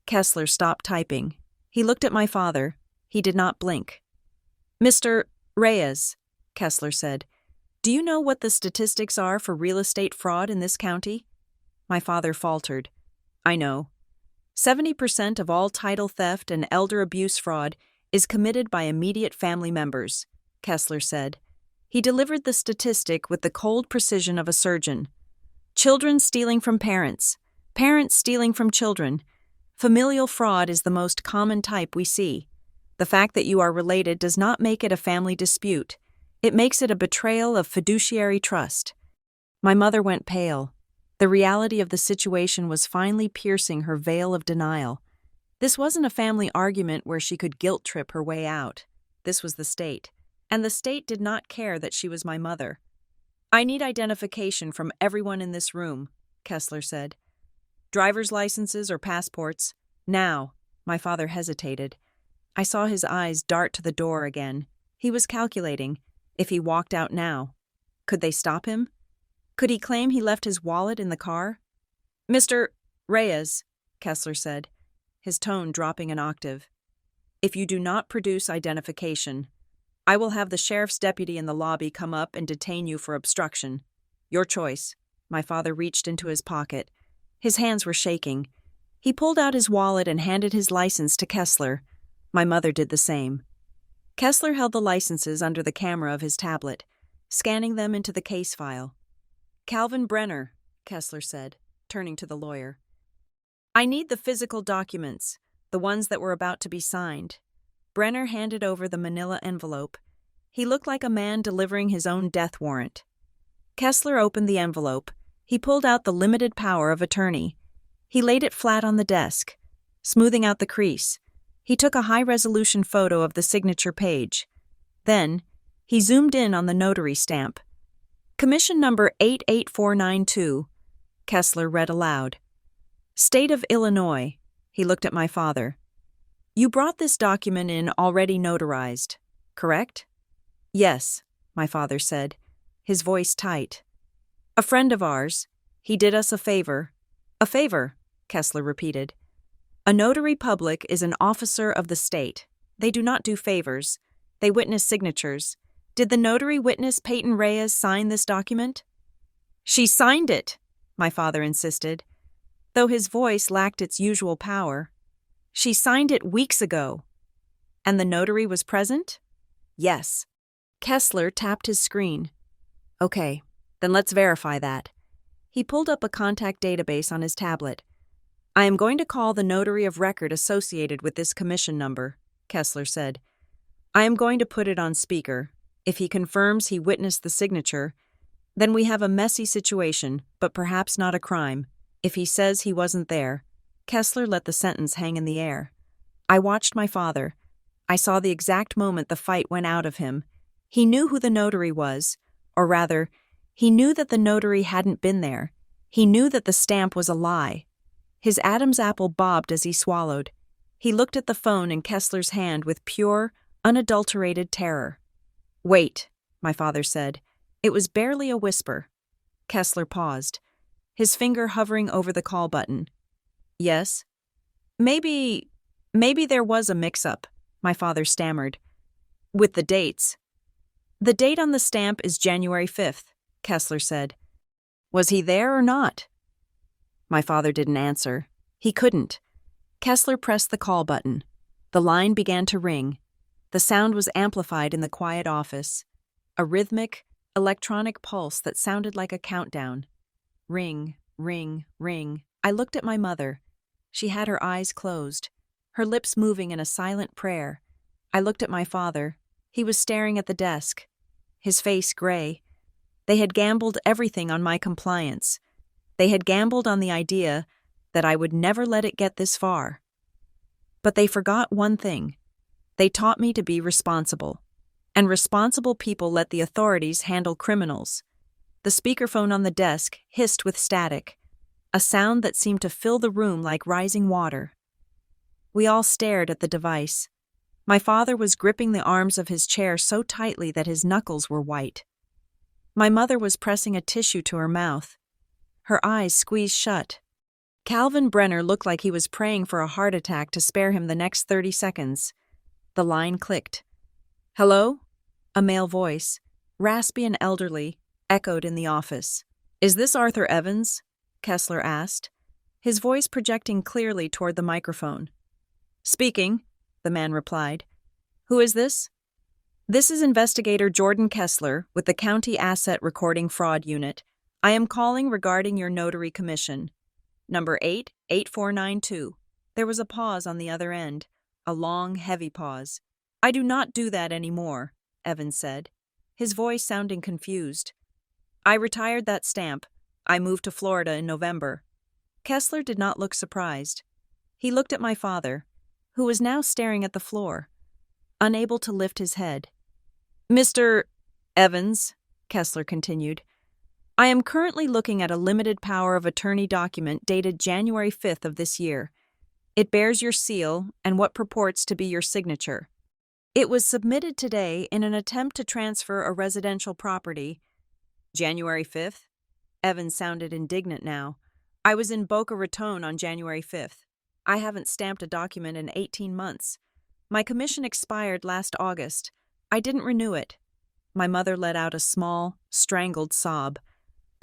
Kessler stopped typing. He looked at my father. He did not blink. "Mr. Reyes," Kessler said, "do you know what the statistics are for real estate fraud in this county?" My father faltered. "I know. 70% of all title theft and elder abuse fraud is committed by immediate family members," Kessler said. He delivered the statistic with the cold precision of a surgeon. "Children stealing from parents, parents stealing from children. Familial fraud is the most common type we see. The fact that you are related does not make it a family dispute. It makes it a betrayal of fiduciary trust." My mother went pale. The reality of the situation was finally piercing her veil of denial. This wasn't a family argument where she could guilt-trip her way out. This was the state, and the state did not care that she was my mother. "I need identification from everyone in this room," Kessler said. Driver's licenses or passports. Now. My father hesitated. I saw his eyes dart to the door again. He was calculating. If he walked out now, could they stop him? Could he claim he left his wallet in the car? Mr. Reyes, Kessler said, his tone dropping an octave. If you do not produce identification, I will have the sheriff's deputy in the lobby come up and detain you for obstruction. Your choice. My father reached into his pocket. His hands were shaking. He pulled out his wallet and handed his license to Kessler. My mother did the same. Kessler held the licenses under the camera of his tablet, scanning them into the case file. Calvin Brenner, Kessler said, turning to the lawyer. I need the physical documents, the ones that were about to be signed. Brenner handed over the manila envelope. He looked like a man delivering his own death warrant. Kessler opened the envelope. He pulled out the limited power of attorney. He laid it flat on the desk, smoothing out the crease. He took a high-resolution photo of the signature page. Then, he zoomed in on the notary stamp. Commission number 88492, Kessler read aloud. State of Illinois. He looked at my father. You brought this document in already notarized, correct? Yes, my father said, his voice tight. A friend of ours. He did us a favor. A favor, Kessler repeated. A notary public is an officer of the state. They do not do favors. They witness signatures. Did the notary witness Peyton Reyes sign this document? She signed it, my father insisted, though his voice lacked its usual power. She signed it weeks ago. And the notary was present? Yes. Kessler tapped his screen. Okay, then let's verify that. He pulled up a contact database on his tablet. I am going to call the notary of record associated with this commission number, Kessler said. I am going to put it on speaker. If he confirms he witnessed the signature, then we have a messy situation, but perhaps not a crime. If he says he wasn't there, Kessler let the sentence hang in the air. I watched my father. I saw the exact moment the fight went out of him. He knew who the notary was, or rather, he knew that the notary hadn't been there. He knew that the stamp was a lie. His Adam's apple bobbed as he swallowed. He looked at the phone in Kessler's hand with pure, unadulterated terror. Wait, my father said. It was barely a whisper. Kessler paused, his finger hovering over the call button. Yes? Maybe there was a mix-up, my father stammered. With the dates. The date on the stamp is January 5th, Kessler said. Was he there or not? My father didn't answer. He couldn't. Kessler pressed the call button. The line began to ring. The sound was amplified in the quiet office. A rhythmic, electronic pulse that sounded like a countdown. Ring, ring, ring. I looked at my mother. She had her eyes closed, her lips moving in a silent prayer. I looked at my father. He was staring at the desk, his face gray. They had gambled everything on my compliance. They had gambled on the idea that I would never let it get this far. But they forgot one thing. They taught me to be responsible. And responsible people let the authorities handle criminals. The speakerphone on the desk hissed with static, a sound that seemed to fill the room like rising water. We all stared at the device. My father was gripping the arms of his chair so tightly that his knuckles were white. My mother was pressing a tissue to her mouth. Her eyes squeezed shut. Calvin Brenner looked like he was praying for a heart attack to spare him the next 30 seconds. The line clicked. Hello? A male voice, raspy and elderly, echoed in the office. Is this Arthur Evans? Kessler asked, his voice projecting clearly toward the microphone. Speaking, the man replied. Who is this? This is Investigator Jordan Kessler with the County Asset Recording Fraud Unit. I am calling regarding your notary commission. Number 88492. There was a pause on the other end, a long, heavy pause. I do not do that anymore, Evans said, his voice sounding confused. I retired that stamp. I moved to Florida in November. Kessler did not look surprised. He looked at my father, who was now staring at the floor, unable to lift his head. Mr. Evans, Kessler continued, I am currently looking at a limited power of attorney document dated January 5th of this year. It bears your seal and what purports to be your signature. It was submitted today in an attempt to transfer a residential property. January 5th? Evans sounded indignant now. I was in Boca Raton on January 5th. I haven't stamped a document in 18 months. My commission expired last August. I didn't renew it. My mother let out a small, strangled sob.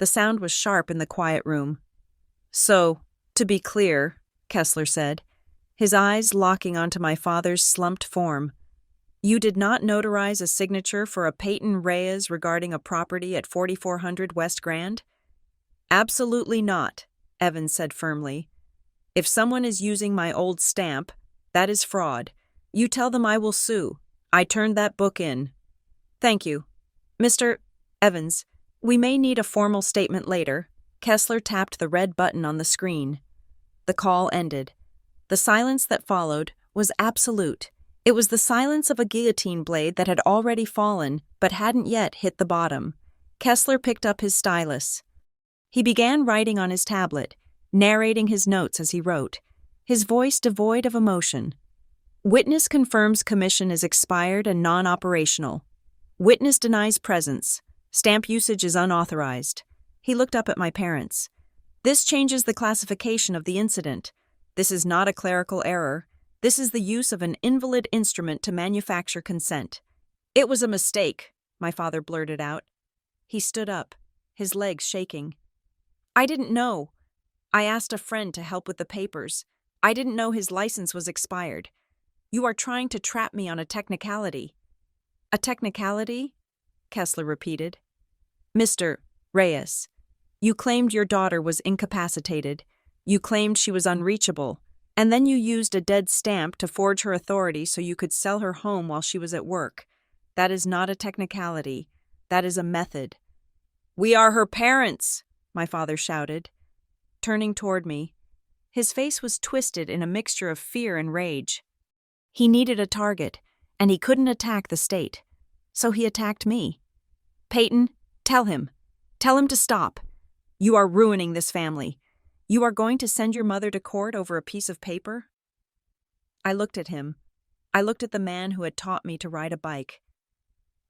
The sound was sharp in the quiet room. So, to be clear, Kessler said, his eyes locking onto my father's slumped form, you did not notarize a signature for a Peyton Reyes regarding a property at 4400 West Grand? Absolutely not, Evans said firmly. If someone is using my old stamp, that is fraud. You tell them I will sue. I turned that book in. Thank you. Mr. Evans, we may need a formal statement later. Kessler tapped the red button on the screen. The call ended. The silence that followed was absolute. It was the silence of a guillotine blade that had already fallen but hadn't yet hit the bottom. Kessler picked up his stylus. He began writing on his tablet, narrating his notes as he wrote, his voice devoid of emotion. Witness confirms commission is expired and non-operational. Witness denies presence. Stamp usage is unauthorized. He looked up at my parents. This changes the classification of the incident. This is not a clerical error. This is the use of an invalid instrument to manufacture consent. It was a mistake, my father blurted out. He stood up, his legs shaking. I didn't know. I asked a friend to help with the papers. I didn't know his license was expired. You are trying to trap me on a technicality. A technicality? Kessler repeated. Mr. Reyes, you claimed your daughter was incapacitated. You claimed she was unreachable. And then you used a dead stamp to forge her authority so you could sell her home while she was at work. That is not a technicality. That is a method. We are her parents, my father shouted, turning toward me. His face was twisted in a mixture of fear and rage. He needed a target, and he couldn't attack the state. So he attacked me. Peyton, tell him. Tell him to stop. You are ruining this family. You are going to send your mother to court over a piece of paper? I looked at him. I looked at the man who had taught me to ride a bike.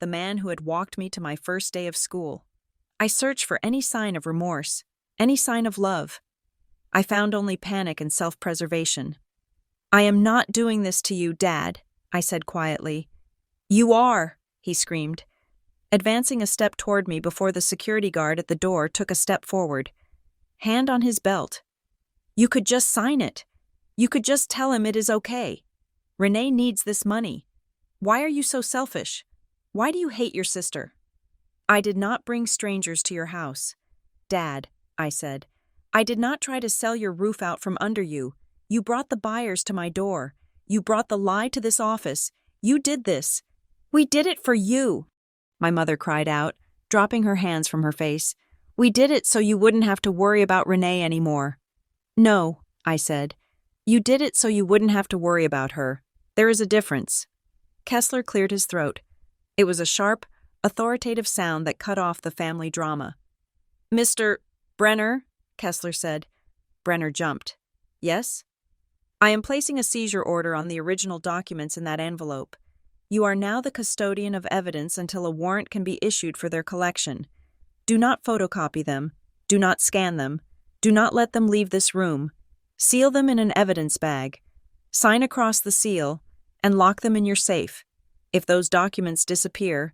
The man who had walked me to my first day of school. I searched for any sign of remorse, any sign of love. I found only panic and self-preservation. I am not doing this to you, Dad, I said quietly. You are, he screamed, advancing a step toward me before the security guard at the door took a step forward. Hand on his belt. You could just sign it. You could just tell him it is okay. Renee needs this money. Why are you so selfish? Why do you hate your sister? I did not bring strangers to your house. Dad, I said, I did not try to sell your roof out from under you. You brought the buyers to my door. You brought the lie to this office. You did this. We did it for you, my mother cried out, dropping her hands from her face. We did it so you wouldn't have to worry about Renee anymore. No, I said. You did it so you wouldn't have to worry about her. There is a difference. Kessler cleared his throat. It was a sharp, authoritative sound that cut off the family drama. Mr. Brenner, Kessler said. Brenner jumped. Yes? I am placing a seizure order on the original documents in that envelope. You are now the custodian of evidence until a warrant can be issued for their collection. Do not photocopy them. Do not scan them. Do not let them leave this room. Seal them in an evidence bag. Sign across the seal and lock them in your safe. If those documents disappear,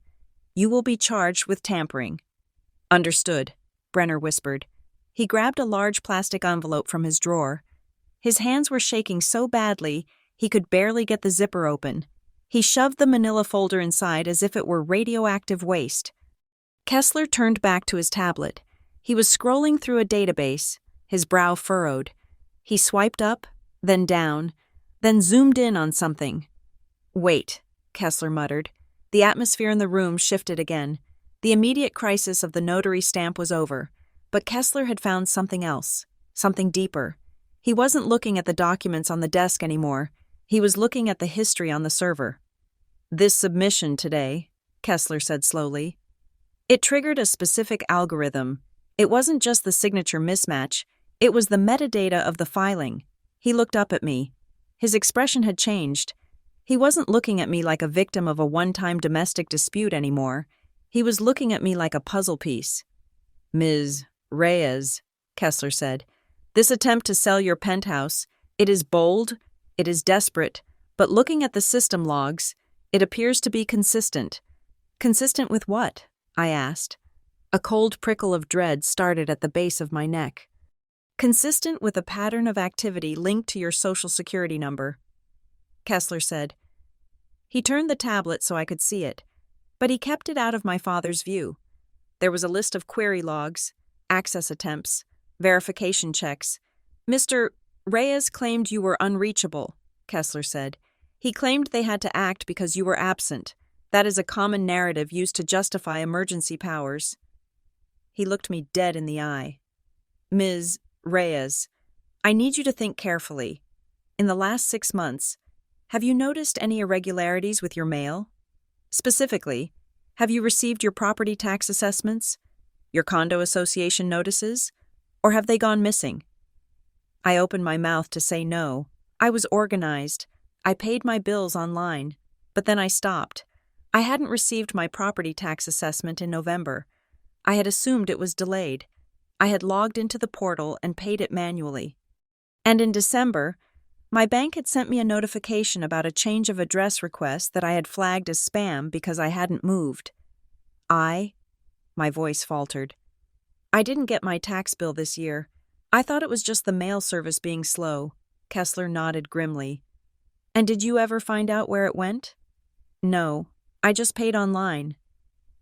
you will be charged with tampering. Understood, Brenner whispered. He grabbed a large plastic envelope from his drawer. His hands were shaking so badly he could barely get the zipper open. He shoved the manila folder inside as if it were radioactive waste. Kessler turned back to his tablet. He was scrolling through a database, his brow furrowed. He swiped up, then down, then zoomed in on something. Wait, Kessler muttered. The atmosphere in the room shifted again. The immediate crisis of the notary stamp was over, but Kessler had found something else, something deeper. He wasn't looking at the documents on the desk anymore. He was looking at the history on the server. This submission today, Kessler said slowly. It triggered a specific algorithm. It wasn't just the signature mismatch, it was the metadata of the filing. He looked up at me. His expression had changed. He wasn't looking at me like a victim of a one-time domestic dispute anymore. He was looking at me like a puzzle piece. "Ms. Reyes," Kessler said, "this attempt to sell your penthouse, it is bold, it is desperate, but looking at the system logs, it appears to be consistent." "Consistent with what?" I asked. A cold prickle of dread started at the base of my neck. "Consistent with a pattern of activity linked to your social security number," Kessler said. He turned the tablet so I could see it, but he kept it out of my father's view. There was a list of query logs, access attempts, verification checks. "Mr. Reyes claimed you were unreachable," Kessler said. "He claimed they had to act because you were absent. That is a common narrative used to justify emergency powers." He looked me dead in the eye. "Ms. Reyes, I need you to think carefully. In the last 6 months, have you noticed any irregularities with your mail? Specifically, have you received your property tax assessments, your condo association notices, or have they gone missing?" I opened my mouth to say no. I was organized. I paid my bills online. But then I stopped. I hadn't received my property tax assessment in November. I had assumed it was delayed. I had logged into the portal and paid it manually. And in December, my bank had sent me a notification about a change of address request that I had flagged as spam because I hadn't moved. My voice faltered. "I didn't get my tax bill this year. I thought it was just the mail service being slow." Kessler nodded grimly. "And did you ever find out where it went?" "No, I just paid online.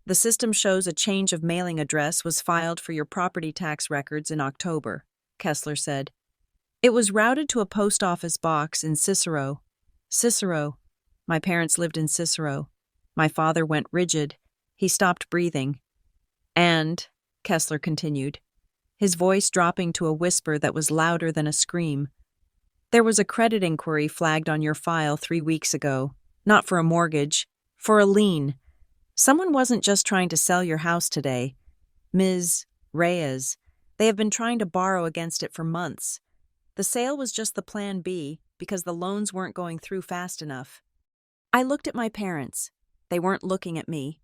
The system shows a change of mailing address was filed for your property tax records in October," Kessler said. "It was routed to a post office box in Cicero." Cicero. My parents lived in Cicero. My father went rigid. He stopped breathing. "And," Kessler continued, his voice dropping to a whisper that was louder than a scream, "there was a credit inquiry flagged on your file 3 weeks ago, not for a mortgage, for a lien. Someone wasn't just trying to sell your house today. Ms. Reyes, they have been trying to borrow against it for months. The sale was just the plan B because the loans weren't going through fast enough." I looked at my parents. They weren't looking at me.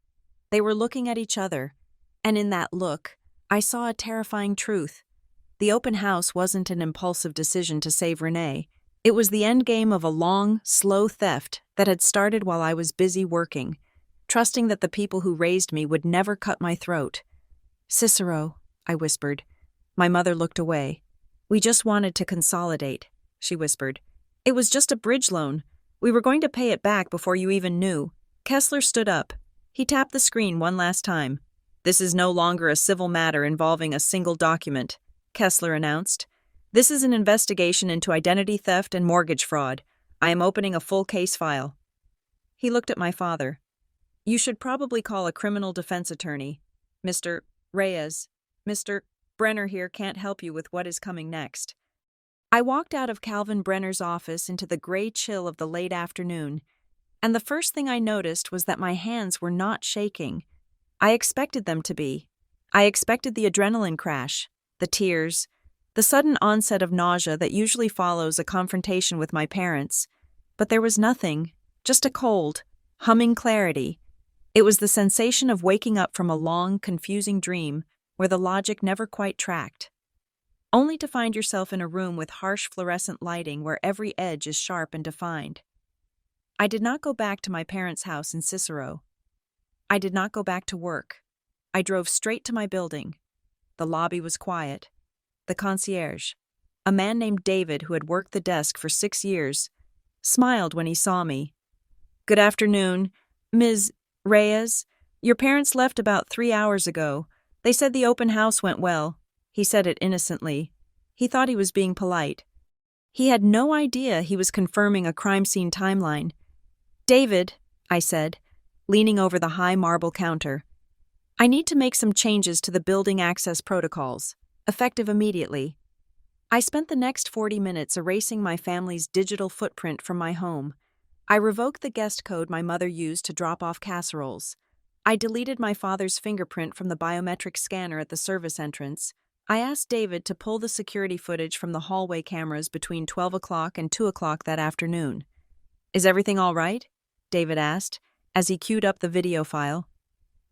They were looking at each other, and in that look, I saw a terrifying truth. The open house wasn't an impulsive decision to save Renee. It was the endgame of a long, slow theft that had started while I was busy working, trusting that the people who raised me would never cut my throat. "Cicero," I whispered. My mother looked away. "We just wanted to consolidate," she whispered. "It was just a bridge loan. We were going to pay it back before you even knew." Kessler stood up. He tapped the screen one last time. "This is no longer a civil matter involving a single document," Kessler announced. "This is an investigation into identity theft and mortgage fraud. I am opening a full case file." He looked at my father. "You should probably call a criminal defense attorney. Mr. Reyes, Mr. Brenner here can't help you with what is coming next." I walked out of Calvin Brenner's office into the gray chill of the late afternoon, and the first thing I noticed was that my hands were not shaking. I expected them to be. I expected the adrenaline crash, the tears, the sudden onset of nausea that usually follows a confrontation with my parents. But there was nothing, just a cold, humming clarity. It was the sensation of waking up from a long, confusing dream where the logic never quite tracked, only to find yourself in a room with harsh fluorescent lighting where every edge is sharp and defined. I did not go back to my parents' house in Cicero. I did not go back to work. I drove straight to my building. The lobby was quiet. The concierge, a man named David who had worked the desk for 6 years, smiled when he saw me. "Good afternoon, Ms. Reyes. Your parents left about 3 hours ago. They said the open house went well." He said it innocently. He thought he was being polite. He had no idea he was confirming a crime scene timeline. "David," I said, leaning over the high marble counter, "I need to make some changes to the building access protocols, effective immediately." I spent the next 40 minutes erasing my family's digital footprint from my home. I revoked the guest code my mother used to drop off casseroles. I deleted my father's fingerprint from the biometric scanner at the service entrance. I asked David to pull the security footage from the hallway cameras between 12 o'clock and 2 o'clock that afternoon. "Is everything all right?" David asked, as he queued up the video file.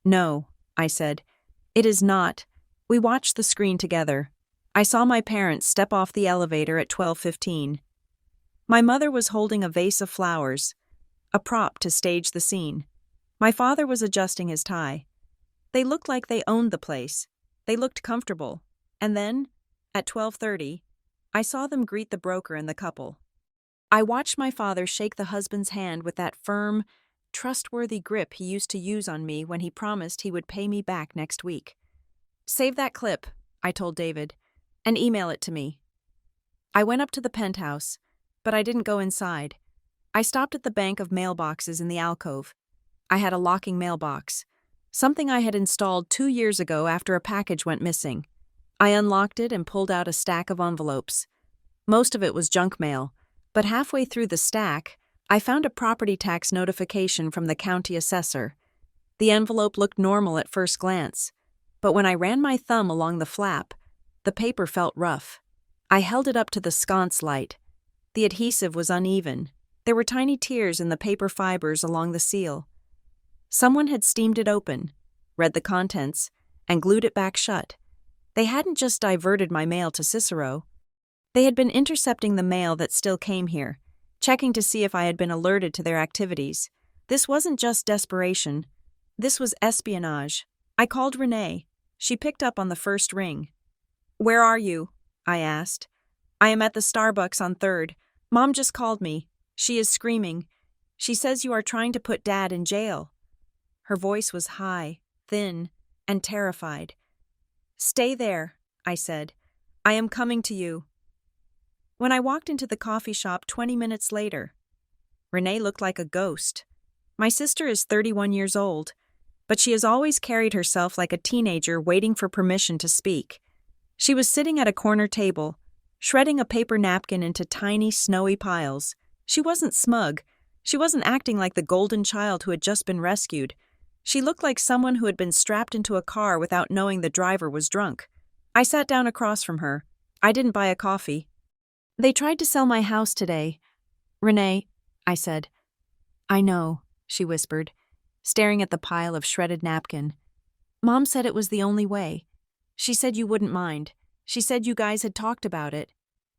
"No," I said. "It is not." We watched the screen together. I saw my parents step off the elevator at 12:15. My mother was holding a vase of flowers, a prop to stage the scene. My father was adjusting his tie. They looked like they owned the place. They looked comfortable. And then, at 12:30, I saw them greet the broker and the couple. I watched my father shake the husband's hand with that firm, trustworthy grip he used to use on me when he promised he would pay me back next week. "Save that clip," I told David, "and email it to me." I went up to the penthouse, but I didn't go inside. I stopped at the bank of mailboxes in the alcove. I had a locking mailbox, something I had installed 2 years ago after a package went missing. I unlocked it and pulled out a stack of envelopes. Most of it was junk mail, but halfway through the stack, I found a property tax notification from the county assessor. The envelope looked normal at first glance, but when I ran my thumb along the flap, the paper felt rough. I held it up to the sconce light. The adhesive was uneven. There were tiny tears in the paper fibers along the seal. Someone had steamed it open, read the contents, and glued it back shut. They hadn't just diverted my mail to Cicero. They had been intercepting the mail that still came here, checking to see if I had been alerted to their activities. This wasn't just desperation. This was espionage. I called Renee. She picked up on the first ring. "Where are you?" I asked. "I am at the Starbucks on 3rd. Mom just called me. She is screaming. She says you are trying to put Dad in jail." Her voice was high, thin, and terrified. "Stay there," I said. "I am coming to you." When I walked into the coffee shop 20 minutes later, Renee looked like a ghost. My sister is 31 years old, but she has always carried herself like a teenager waiting for permission to speak. She was sitting at a corner table, shredding a paper napkin into tiny, snowy piles. She wasn't smug. She wasn't acting like the golden child who had just been rescued. She looked like someone who had been strapped into a car without knowing the driver was drunk. I sat down across from her. I didn't buy a coffee. "They tried to sell my house today. Renee," I said. "I know," she whispered, staring at the pile of shredded napkin. "Mom said it was the only way. She said you wouldn't mind. She said you guys had talked about it."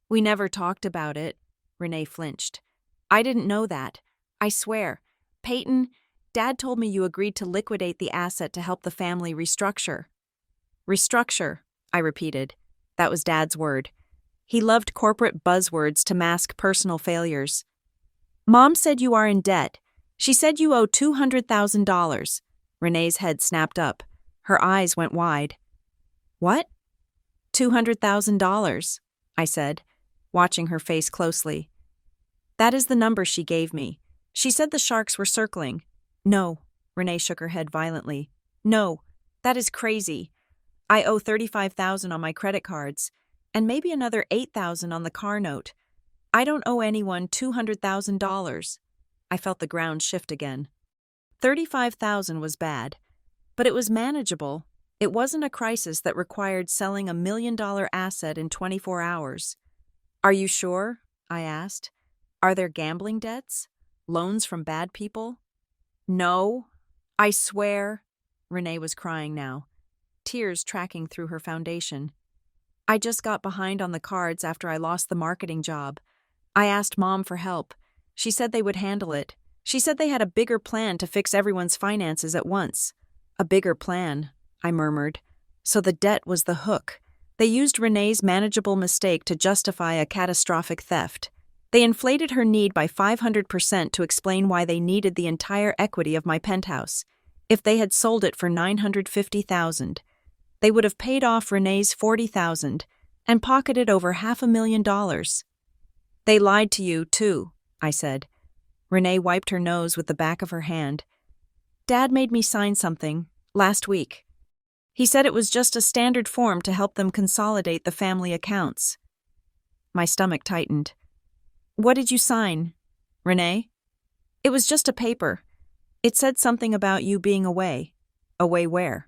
"We never talked about it," Renee flinched. "I didn't know that. I swear. Peyton, Dad told me you agreed to liquidate the asset to help the family restructure." "Restructure," I repeated. That was Dad's word. He loved corporate buzzwords to mask personal failures. "Mom said you are in debt. She said you owe $200,000. Renee's head snapped up. Her eyes went wide. "What?" $200,000, I said, watching her face closely. "That is the number she gave me. She said the sharks were circling." "No," Renee shook her head violently. "No, that is crazy. I owe $35,000 on my credit cards, and maybe another $8,000 on the car note. I don't owe anyone $200,000. I felt the ground shift again. $35,000 was bad, but it was manageable. It wasn't a crisis that required selling $1 million asset in 24 hours. "Are you sure?" I asked. "Are there gambling debts? Loans from bad people?" "No, I swear." Renee was crying now, tears tracking through her foundation. "I just got behind on the cards after I lost the marketing job. I asked Mom for help. She said they would handle it. She said they had a bigger plan to fix everyone's finances at once." "A bigger plan," I murmured. So the debt was the hook. They used Renee's manageable mistake to justify a catastrophic theft. They inflated her need by 500% to explain why they needed the entire equity of my penthouse. If they had sold it for $950,000, they would have paid off Renee's $40,000 and pocketed over $500,000. "They lied to you, too," I said. Renee wiped her nose with the back of her hand. "Dad made me sign something last week. He said it was just a standard form to help them consolidate the family accounts." My stomach tightened. "What did you sign, Renee?" "It was just a paper. It said something about you being away." Away where?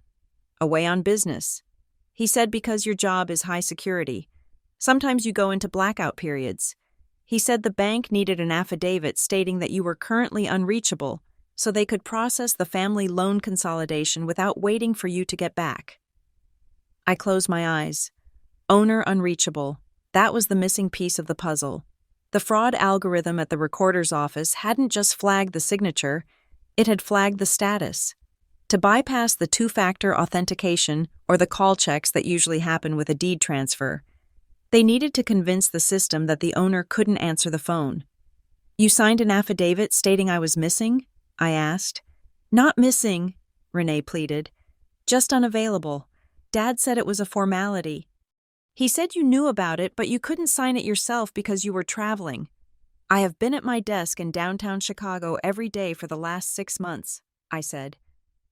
Away on business. He said because your job is high security. Sometimes you go into blackout periods. He said the bank needed an affidavit stating that you were currently unreachable, so they could process the family loan consolidation without waiting for you to get back. I closed my eyes. Owner unreachable. That was the missing piece of the puzzle. The fraud algorithm at the recorder's office hadn't just flagged the signature, it had flagged the status. To bypass the two-factor authentication or the call checks that usually happen with a deed transfer, they needed to convince the system that the owner couldn't answer the phone. You signed an affidavit stating I was missing? I asked. Not missing, Renee pleaded. Just unavailable. Dad said it was a formality. He said you knew about it, but you couldn't sign it yourself because you were traveling. I have been at my desk in downtown Chicago every day for the last 6 months, I said.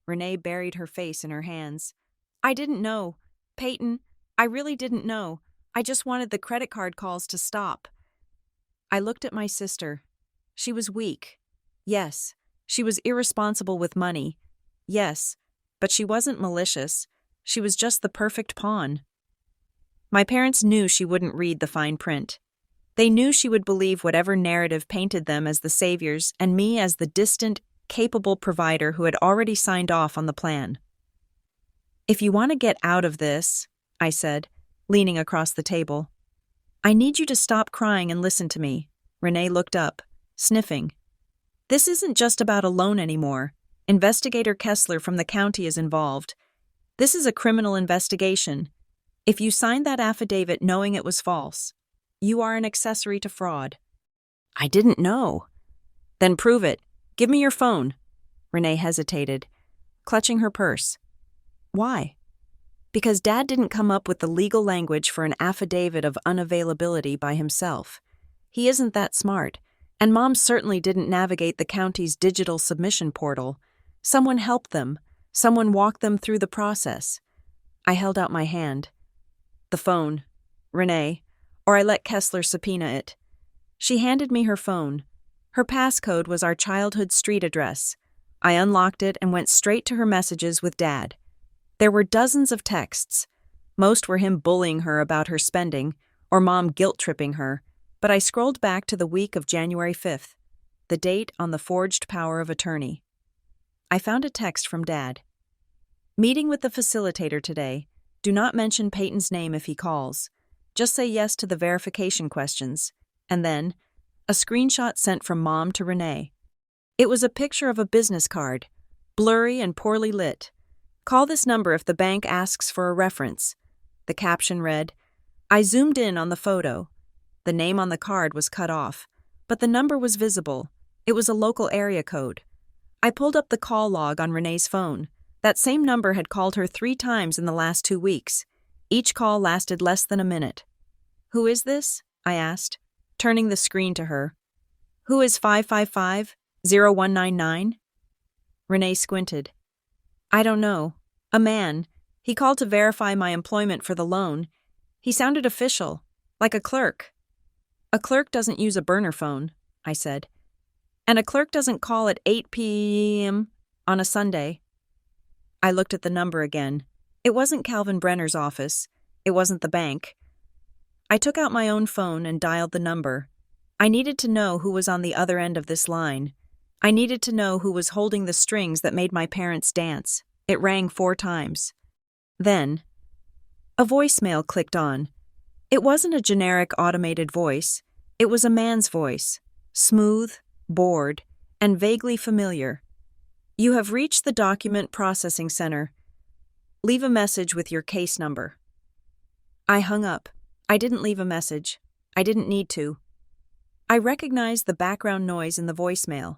Renee buried her face in her hands. I didn't know. Peyton, I really didn't know. I just wanted the credit card calls to stop. I looked at my sister. She was weak. Yes, she was irresponsible with money. Yes, but she wasn't malicious. She was just the perfect pawn. My parents knew she wouldn't read the fine print. They knew she would believe whatever narrative painted them as the saviors and me as the distant, capable provider who had already signed off on the plan. If you want to get out of this, I said, leaning across the table, I need you to stop crying and listen to me. Renee looked up, sniffing. This isn't just about a loan anymore. Investigator Kessler from the county is involved. This is a criminal investigation. If you signed that affidavit knowing it was false, you are an accessory to fraud. I didn't know. Then prove it. Give me your phone. Renee hesitated, clutching her purse. Why? Because Dad didn't come up with the legal language for an affidavit of unavailability by himself. He isn't that smart, and Mom certainly didn't navigate the county's digital submission portal. Someone helped them. Someone walked them through the process. I held out my hand. The phone. Renee, or I let Kessler subpoena it. She handed me her phone. Her passcode was our childhood street address. I unlocked it and went straight to her messages with Dad. There were dozens of texts. Most were him bullying her about her spending, or Mom guilt-tripping her, but I scrolled back to the week of January 5th, the date on the forged power of attorney. I found a text from Dad. Meeting with the facilitator today. Do not mention Peyton's name if he calls. Just say yes to the verification questions. And then, a screenshot sent from Mom to Renee. It was a picture of a business card, blurry and poorly lit. Call this number if the bank asks for a reference. The caption read, I zoomed in on the photo. The name on the card was cut off, but the number was visible. It was a local area code. I pulled up the call log on Renee's phone. That same number had called her 3 times in the last 2 weeks. Each call lasted less than a minute. Who is this? I asked, turning the screen to her. Who is 555-0199? Renee squinted. I don't know. A man. He called to verify my employment for the loan. He sounded official, like a clerk. A clerk doesn't use a burner phone, I said. And a clerk doesn't call at 8 p.m. on a Sunday. I looked at the number again. It wasn't Calvin Brenner's office. It wasn't the bank. I took out my own phone and dialed the number. I needed to know who was on the other end of this line. I needed to know who was holding the strings that made my parents dance. It rang 4 times. Then, a voicemail clicked on. It wasn't a generic automated voice. It was a man's voice, smooth, bored, and vaguely familiar. You have reached the Document Processing Center. Leave a message with your case number. I hung up. I didn't leave a message. I didn't need to. I recognized the background noise in the voicemail.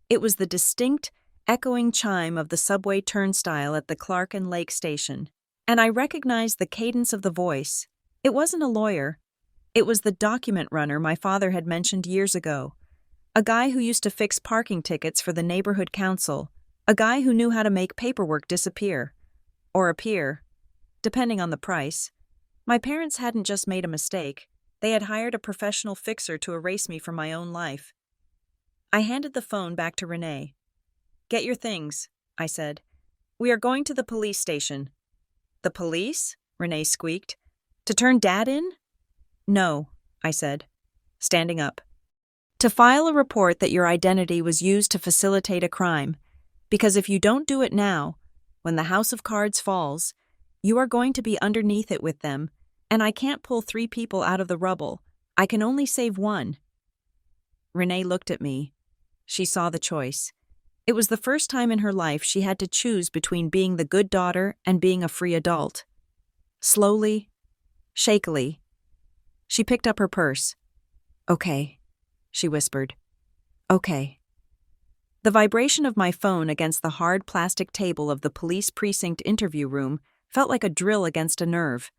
It was the distinct, echoing chime of the subway turnstile at the Clark and Lake station. And I recognized the cadence of the voice. It wasn't a lawyer. It was the document runner my father had mentioned years ago. A guy who used to fix parking tickets for the neighborhood council. A guy who knew how to make paperwork disappear. Or appear, depending on the price. My parents hadn't just made a mistake. They had hired a professional fixer to erase me from my own life. I handed the phone back to Renee. Get your things, I said. We are going to the police station. The police? Renee squeaked. To turn Dad in? No, I said, standing up. To file a report that your identity was used to facilitate a crime, because if you don't do it now, when the house of cards falls, you are going to be underneath it with them, and I can't pull 3 people out of the rubble. I can only save 1. Renee looked at me. She saw the choice. It was the first time in her life she had to choose between being the good daughter and being a free adult. Slowly, shakily, she picked up her purse. Okay, she whispered. Okay. The vibration of my phone against the hard plastic table of the police precinct interview room felt like a drill against a nerve.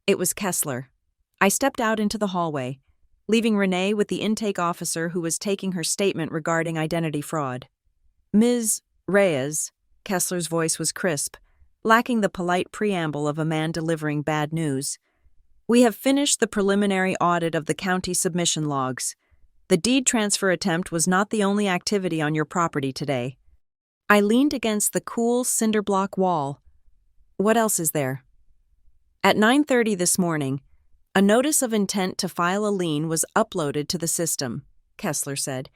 It was Kessler. I stepped out into the hallway, leaving Renee with the intake officer who was taking her statement regarding identity fraud. Ms. Reyes, Kessler's voice was crisp, lacking the polite preamble of a man delivering bad news. We have finished the preliminary audit of the county submission logs. The deed transfer attempt was not the only activity on your property today. I leaned against the cool cinder block wall. What else is there? At 9:30 this morning, a notice of intent to file a lien was uploaded to the system, Kessler said.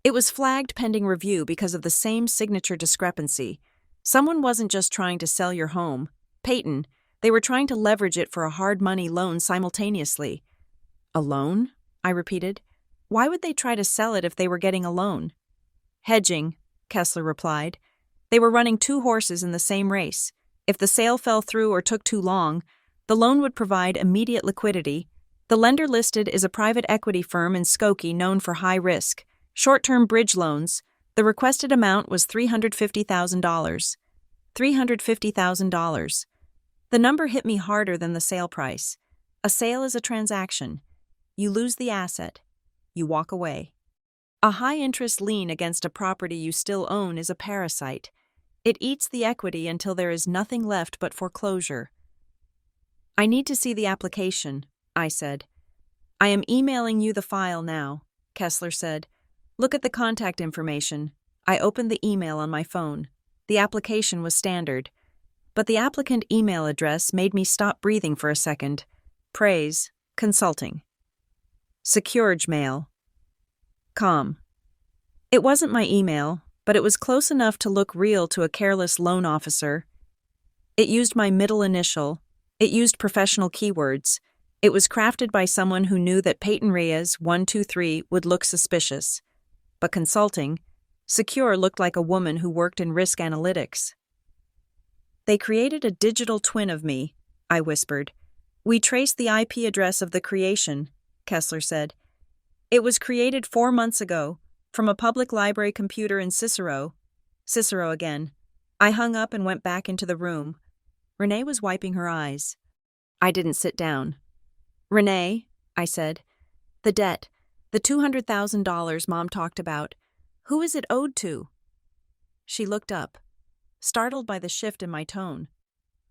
It was flagged pending review because of the same signature discrepancy. Someone wasn't just trying to sell your home, Peyton, they were trying to leverage it for a hard money loan simultaneously. A loan? I repeated. Why would they try to sell it if they were getting a loan? Hedging, Kessler replied. They were running 2 horses in the same race. If the sale fell through or took too long, the loan would provide immediate liquidity. The lender listed is a private equity firm in Skokie known for high risk, short-term bridge loans. The requested amount was $350,000. $350,000. The number hit me harder than the sale price. A sale is a transaction. You lose the asset. You walk away. A high-interest lien against a property you still own is a parasite. It eats the equity until there is nothing left but foreclosure. I need to see the application, I said. I am emailing you the file now, Kessler said. Look at the contact information. I opened the email on my phone. The application was standard. But the applicant email address made me stop breathing for a second. Praise, Consulting. Secured mail. Com. It wasn't my email, but it was close enough to look real to a careless loan officer. It used my middle initial. It used professional keywords. It was crafted by someone who knew that Peyton Reyes 123 would look suspicious. But Consulting, Secure looked like a woman who worked in risk analytics. They created a digital twin of me, I whispered. We traced the IP address of the creation, Kessler said. It was created 4 months ago, from a public library computer in Cicero. Cicero again. I hung up and went back into the room. Renee was wiping her eyes. I didn't sit down. Renee, I said, the debt, the $200,000 Mom talked about, who is it owed to? She looked up, startled by the shift in my tone.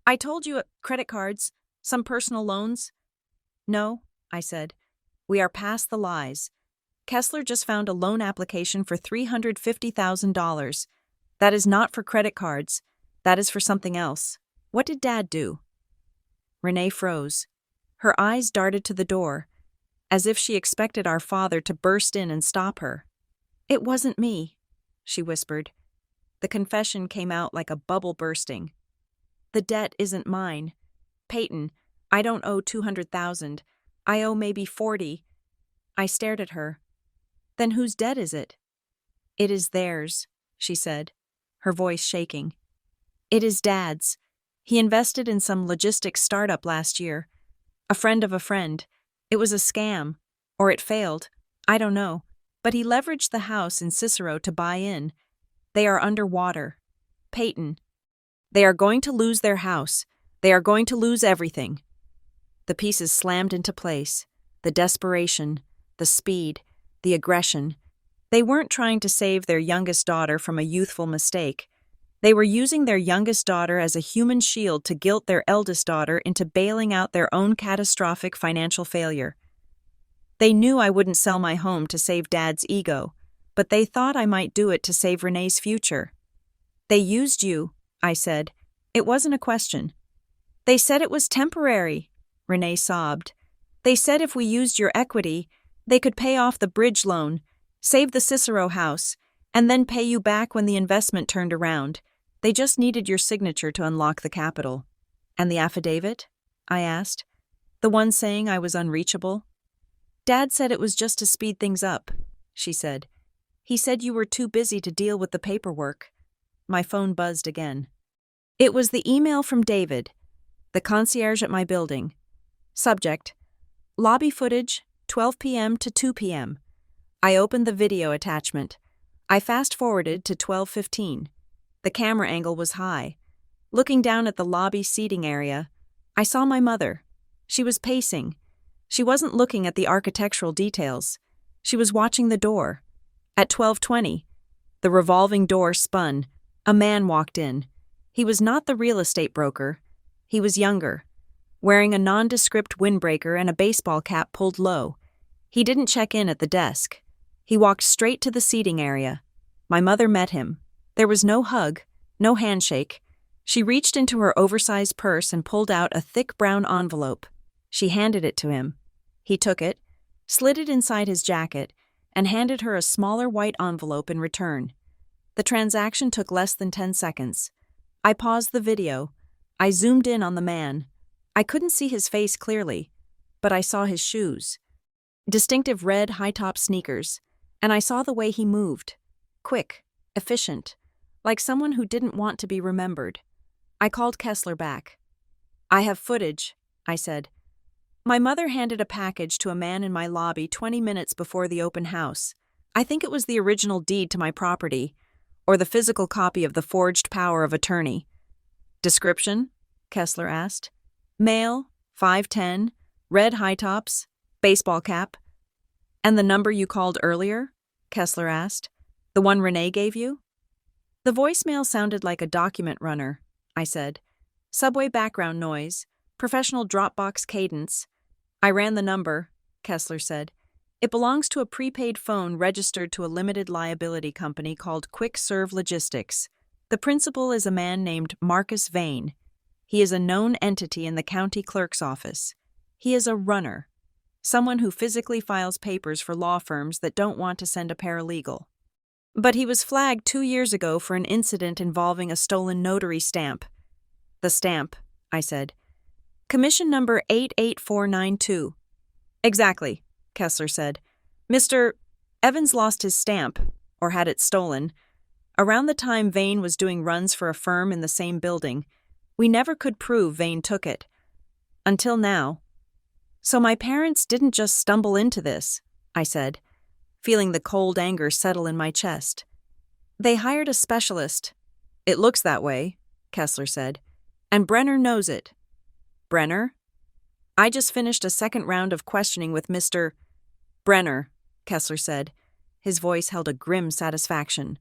I told you, credit cards, some personal loans. No, I said. We are past the lies. Kessler just found a loan application for $350,000. That is not for credit cards. That is for something else. What did Dad do? Renee froze. Her eyes darted to the door, as if she expected our father to burst in and stop her. It wasn't me, she whispered. The confession came out like a bubble bursting. The debt isn't mine. Peyton, I don't owe $200,000. I owe maybe $40,000. I stared at her. Then whose debt is it? It is theirs, she said, her voice shaking. It is Dad's. He invested in some logistics startup last year. A friend of a friend. It was a scam. Or it failed. I don't know. But he leveraged the house in Cicero to buy in. They are underwater. Peyton. They are going to lose their house. They are going to lose everything. The pieces slammed into place. The desperation, the speed, the aggression. They weren't trying to save their youngest daughter from a youthful mistake. They were using their youngest daughter as a human shield to guilt their eldest daughter into bailing out their own catastrophic financial failure. They knew I wouldn't sell my home to save Dad's ego, but they thought I might do it to save Renee's future. They used you, I said. It wasn't a question. They said it was temporary, Renee sobbed. They said if we used your equity, they could pay off the bridge loan, save the Cicero house, and then pay you back when the investment turned around. They just needed your signature to unlock the capital. And the affidavit? I asked. The one saying I was unreachable? Dad said it was just to speed things up, she said. He said you were too busy to deal with the paperwork. My phone buzzed again. It was the email from David, the concierge at my building. Subject: lobby footage, 12 p.m. to 2 p.m. I opened the video attachment. I fast-forwarded to 12:15. The camera angle was high. Looking down at the lobby seating area, I saw my mother. She was pacing. She wasn't looking at the architectural details. She was watching the door. At 12:20, the revolving door spun. A man walked in. He was not the real estate broker. He was younger, wearing a nondescript windbreaker and a baseball cap pulled low. He didn't check in at the desk. He walked straight to the seating area. My mother met him. There was no hug, no handshake. She reached into her oversized purse and pulled out a thick brown envelope. She handed it to him. He took it, slid it inside his jacket, and handed her a smaller white envelope in return. The transaction took less than 10 seconds. I paused the video. I zoomed in on the man. I couldn't see his face clearly, but I saw his shoes. Distinctive red high-top sneakers, and I saw the way he moved. Quick, efficient, like someone who didn't want to be remembered. I called Kessler back. I have footage, I said. My mother handed a package to a man in my lobby 20 minutes before the open house. I think it was the original deed to my property, or the physical copy of the forged power of attorney. Description? Kessler asked. Male, 5'10", red high tops, baseball cap. And the number you called earlier? Kessler asked. The one Renee gave you? The voicemail sounded like a document runner, I said. Subway background noise, professional Dropbox cadence. I ran the number, Kessler said. It belongs to a prepaid phone registered to a limited liability company called Quick Serve Logistics. The principal is a man named Marcus Vane. He is a known entity in the county clerk's office. He is a runner, someone who physically files papers for law firms that don't want to send a paralegal. But he was flagged 2 years ago for an incident involving a stolen notary stamp. The stamp, I said. Commission number 88492. Exactly, Kessler said. Mr. Evans lost his stamp, or had it stolen, around the time Vane was doing runs for a firm in the same building. We never could prove Vane took it. Until now. So my parents didn't just stumble into this, I said, feeling the cold anger settle in my chest. They hired a specialist. It looks that way, Kessler said. And Brenner knows it. Brenner? I just finished a second round of questioning with Mr. Brenner, Kessler said. His voice held a grim satisfaction.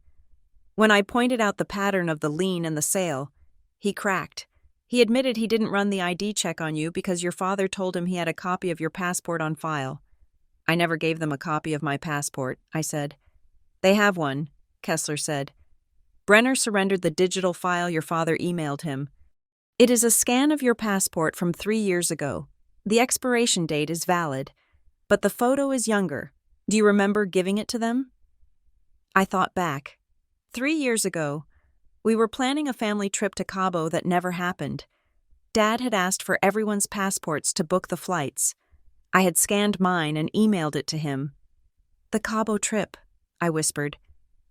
When I pointed out the pattern of the lien and the sale, he cracked. He admitted he didn't run the ID check on you because your father told him he had a copy of your passport on file. I never gave them a copy of my passport, I said. They have one, Kessler said. Brenner surrendered the digital file your father emailed him. It is a scan of your passport from 3 years ago. The expiration date is valid, but the photo is younger. Do you remember giving it to them? I thought back. 3 years ago, we were planning a family trip to Cabo that never happened. Dad had asked for everyone's passports to book the flights. I had scanned mine and emailed it to him. The Cabo trip, I whispered.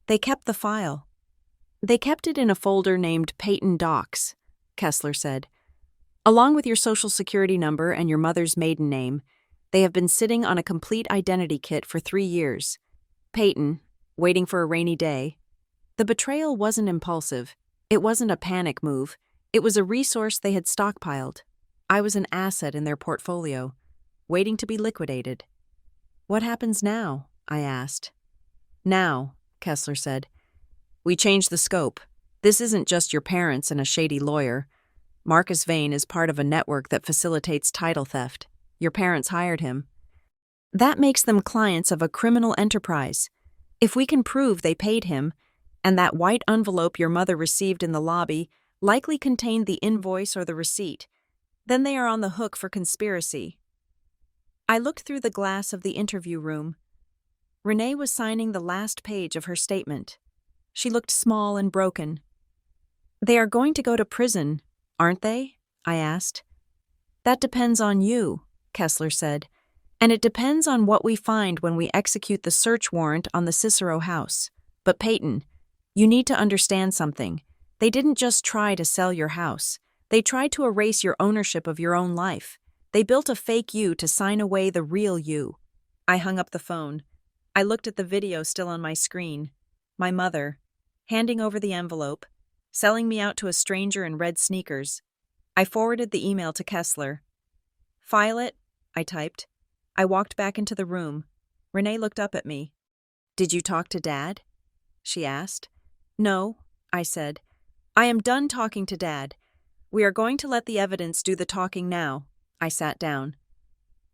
They kept the file. They kept it in a folder named Peyton Docs, Kessler said. Along with your social security number and your mother's maiden name, they have been sitting on a complete identity kit for 3 years. Peyton, waiting for a rainy day. The betrayal wasn't impulsive. It wasn't a panic move. It was a resource they had stockpiled. I was an asset in their portfolio, waiting to be liquidated. What happens now? I asked. Now, Kessler said. We changed the scope. This isn't just your parents and a shady lawyer. Marcus Vane is part of a network that facilitates title theft. Your parents hired him. That makes them clients of a criminal enterprise. If we can prove they paid him, and that white envelope your mother received in the lobby likely contained the invoice or the receipt. Then they are on the hook for conspiracy. I looked through the glass of the interview room. Renee was signing the last page of her statement. She looked small and broken. "They are going to go to prison, aren't they?" I asked. "That depends on you," Kessler said, "and it depends on what we find when we execute the search warrant on the Cicero house. But Peyton, you need to understand something. They didn't just try to sell your house. They tried to erase your ownership of your own life. They built a fake you to sign away the real you." I hung up the phone. I looked at the video still on my screen. My mother, handing over the envelope, selling me out to a stranger in red sneakers. I forwarded the email to Kessler. "File it," I typed. I walked back into the room. Renee looked up at me. "Did you talk to Dad?" she asked. "No," I said. "I am done talking to Dad. We are going to let the evidence do the talking now." I sat down.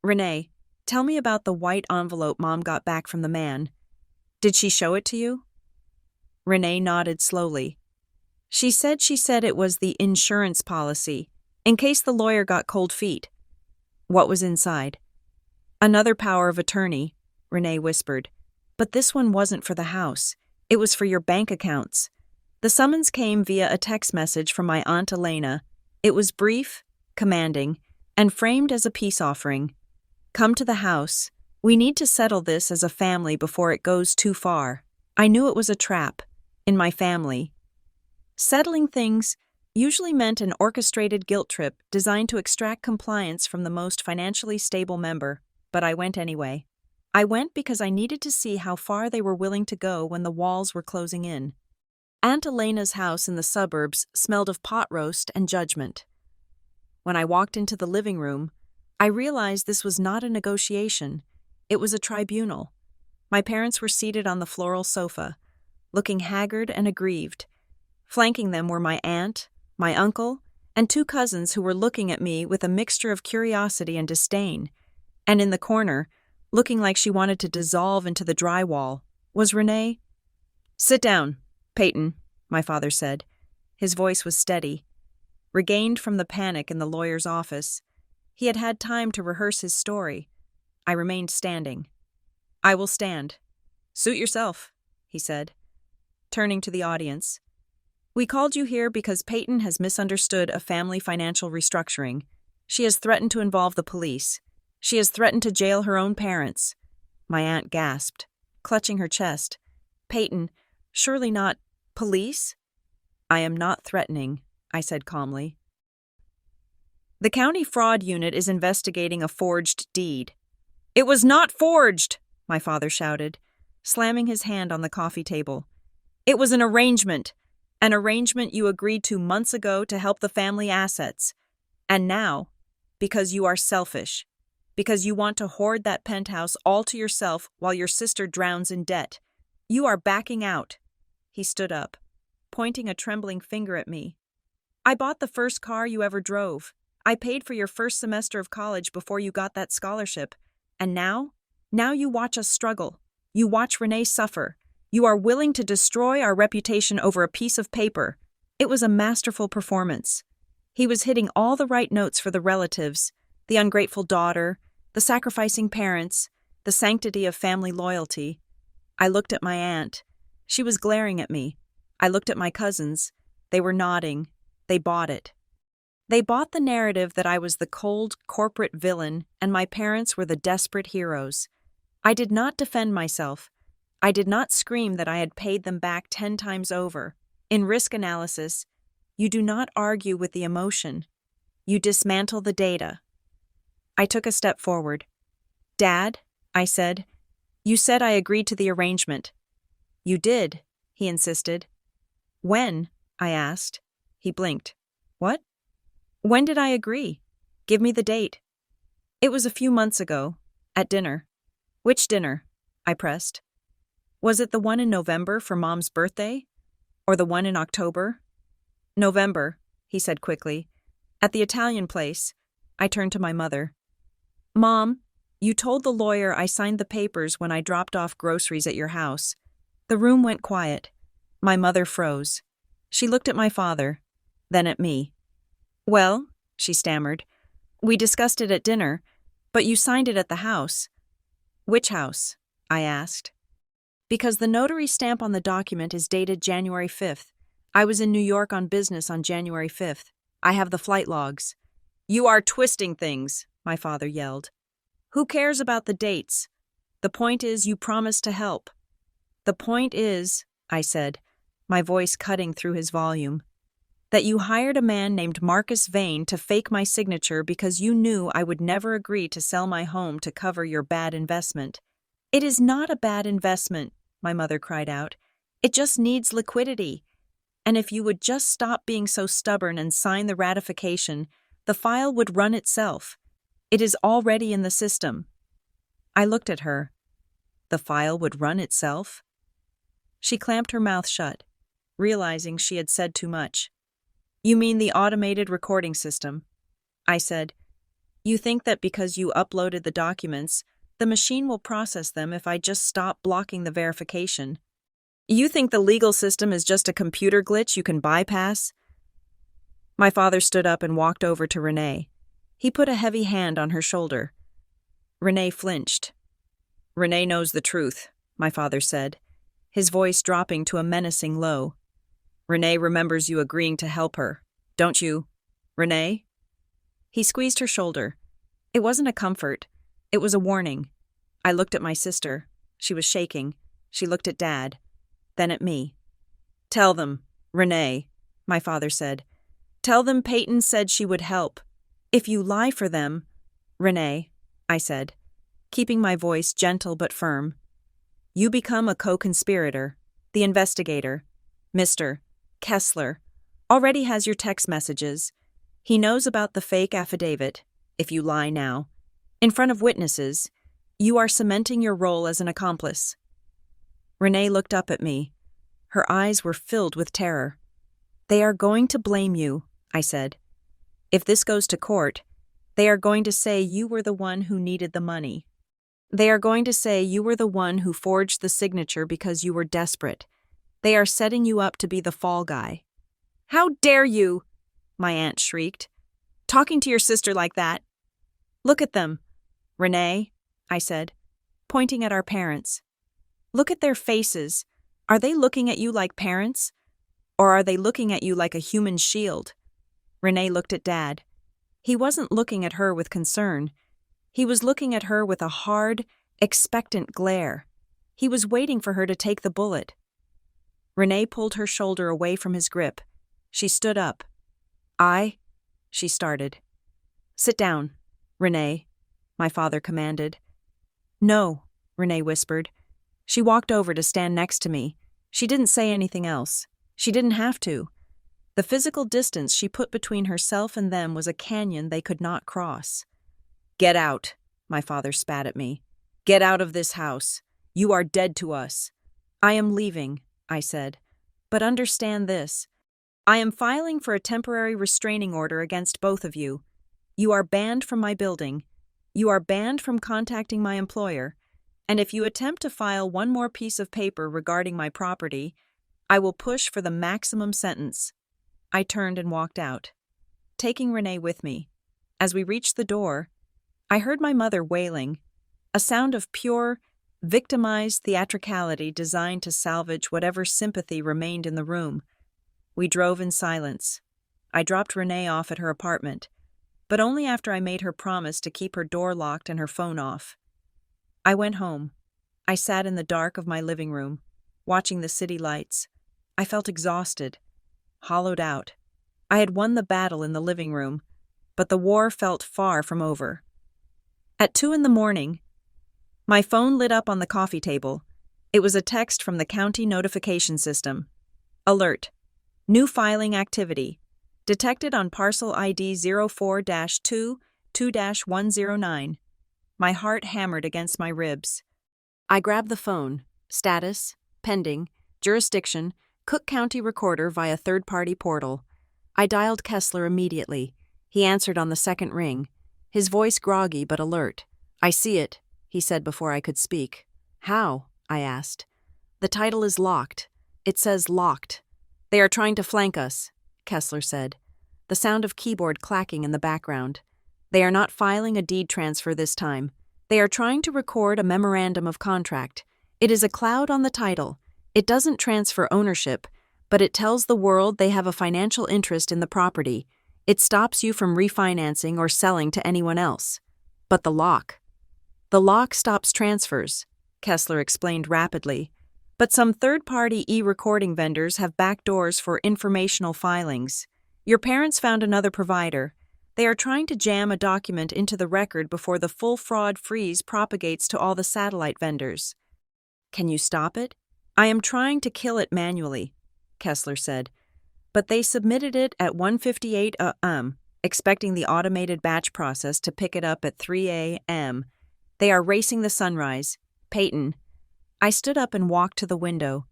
"Renee, tell me about the white envelope Mom got back from the man. Did she show it to you?" Renee nodded slowly. She said it was the insurance policy, in case the lawyer got cold feet." "What was inside?" "Another power of attorney," Renee whispered. "But this one wasn't for the house. It was for your bank accounts." The summons came via a text message from my Aunt Leona. It was brief, commanding, and framed as a peace offering. "Come to the house. We need to settle this as a family before it goes too far." I knew it was a trap. In my family. Settling things usually meant an orchestrated guilt trip designed to extract compliance from the most financially stable member, but I went anyway. I went because I needed to see how far they were willing to go when the walls were closing in. Aunt Elena's house in the suburbs smelled of pot roast and judgment. When I walked into the living room, I realized this was not a negotiation. It was a tribunal. My parents were seated on the floral sofa, looking haggard and aggrieved. Flanking them were my aunt, my uncle, and two cousins who were looking at me with a mixture of curiosity and disdain. And in the corner, looking like she wanted to dissolve into the drywall, was Renee. "Sit down, Peyton," my father said. His voice was steady. Regained from the panic in the lawyer's office, he had had time to rehearse his story. I remained standing. "I will stand." "Suit yourself," he said. Turning to the audience, "We called you here because Peyton has misunderstood a family financial restructuring. She has threatened to involve the police. She has threatened to jail her own parents." My aunt gasped, clutching her chest. "Peyton, surely not police?" "I am not threatening," I said calmly. "The county fraud unit is investigating a forged deed." "It was not forged!" my father shouted, slamming his hand on the coffee table. "It was an arrangement you agreed to months ago to help the family assets. And now, because you are selfish, because you want to hoard that penthouse all to yourself while your sister drowns in debt, you are backing out." He stood up, pointing a trembling finger at me. "I bought the first car you ever drove. I paid for your first semester of college before you got that scholarship. And now you watch us struggle. You watch Renee suffer. You are willing to destroy our reputation over a piece of paper." It was a masterful performance. He was hitting all the right notes for the relatives, the ungrateful daughter, the sacrificing parents, the sanctity of family loyalty. I looked at my aunt. She was glaring at me. I looked at my cousins. They were nodding. They bought it. They bought the narrative that I was the cold, corporate villain and my parents were the desperate heroes. I did not defend myself. I did not scream that I had paid them back 10 times over. In risk analysis, you do not argue with the emotion. You dismantle the data. I took a step forward. "Dad," I said, "you said I agreed to the arrangement." "You did," he insisted. "When?" I asked. He blinked. "What? When did I agree? Give me the date." "It was a few months ago, at dinner." "Which dinner?" I pressed. "Was it the one in November for Mom's birthday? Or the one in October?" "November," he said quickly. "At the Italian place." I turned to my mother. "Mom, you told the lawyer I signed the papers when I dropped off groceries at your house." The room went quiet. My mother froze. She looked at my father. then at me. "Well," she stammered, "we discussed it at dinner, but you signed it at the house." "Which house?" I asked. "Because the notary stamp on the document is dated January 5th. I was in New York on business on January 5th. I have the flight logs." "You are twisting things," my father yelled. "Who cares about the dates? The point is you promised to help." "The point is," I said, my voice cutting through his volume, "that you hired a man named Marcus Vane to fake my signature because you knew I would never agree to sell my home to cover your bad investment." "It is not a bad investment," my mother cried out. "It just needs liquidity. And if you would just stop being so stubborn and sign the ratification, the file would run itself. It is already in the system." I looked at her. The file would run itself? She clamped her mouth shut, realizing she had said too much. "You mean the automated recording system?" I said. "You think that because you uploaded the documents, the machine will process them if I just stop blocking the verification? You think the legal system is just a computer glitch you can bypass?" My father stood up and walked over to Renee. He put a heavy hand on her shoulder. Renee flinched. "Renee knows the truth," my father said, his voice dropping to a menacing low. "Renee remembers you agreeing to help her, don't you, Renee?" He squeezed her shoulder. It wasn't a comfort. It was a warning. I looked at my sister. She was shaking. She looked at Dad, then at me. "Tell them, Renee," my father said. "Tell them Peyton said she would help. If you lie for them—" "Renee," I said, keeping my voice gentle but firm, "you become a co-conspirator. The investigator, Mr. Kessler, already has your text messages. He knows about the fake affidavit. If you lie now, in front of witnesses, you are cementing your role as an accomplice." Renee looked up at me. Her eyes were filled with terror. "They are going to blame you," I said. "If this goes to court, they are going to say you were the one who needed the money. They are going to say you were the one who forged the signature because you were desperate. They are setting you up to be the fall guy." "How dare you!" my aunt shrieked. "Talking to your sister like that." "Look at them, Renee," I said, pointing at our parents. "Look at their faces. Are they looking at you like parents? Or are they looking at you like a human shield?" Renee looked at Dad. He wasn't looking at her with concern. He was looking at her with a hard, expectant glare. He was waiting for her to take the bullet. Renee pulled her shoulder away from his grip. She stood up. She started. "Sit down, Renee," my father commanded. "No," Renee whispered. She walked over to stand next to me. She didn't say anything else. She didn't have to. The physical distance she put between herself and them was a canyon they could not cross. "Get out," my father spat at me. "Get out of this house. You are dead to us." "I am leaving," I said. "But understand this. I am filing for a temporary restraining order against both of you. You are banned from my building. You are banned from contacting my employer. And if you attempt to file one more piece of paper regarding my property, I will push for the maximum sentence." I turned and walked out, taking Renee with me. As we reached the door, I heard my mother wailing, a sound of pure, victimized theatricality designed to salvage whatever sympathy remained in the room. We drove in silence. I dropped Renee off at her apartment, but only after I made her promise to keep her door locked and her phone off. I went home. I sat in the dark of my living room, watching the city lights. I felt exhausted, hollowed out. I had won the battle in the living room, but the war felt far from over. At 2 a.m, my phone lit up on the coffee table. It was a text from the county notification system. "Alert. New filing activity. Detected on parcel ID 04-22-109. My heart hammered against my ribs. I grabbed the phone. Status, pending, jurisdiction, Cook County Recorder via third-party portal. I dialed Kessler immediately. He answered on the second ring, his voice groggy but alert. "I see it," he said before I could speak. "How?" I asked. "The title is locked. It says locked. They are trying to flank us," Kessler said. the sound of keyboard clacking in the background. They are not filing a deed transfer this time. They are trying to record a memorandum of contract. It is a cloud on the title. It doesn't transfer ownership, but it tells the world they have a financial interest in the property. It stops you from refinancing or selling to anyone else. But the lock. The lock stops transfers, Kessler explained rapidly. But some third-party e-recording vendors have backdoors for informational filings. Your parents found another provider. They are trying to jam a document into the record before the full fraud freeze propagates to all the satellite vendors. Can you stop it? I am trying to kill it manually, Kessler said. But they submitted it at 1:58 a.m., expecting the automated batch process to pick it up at 3 a.m. They are racing the sunrise. Peyton. I stood up and walked to the window.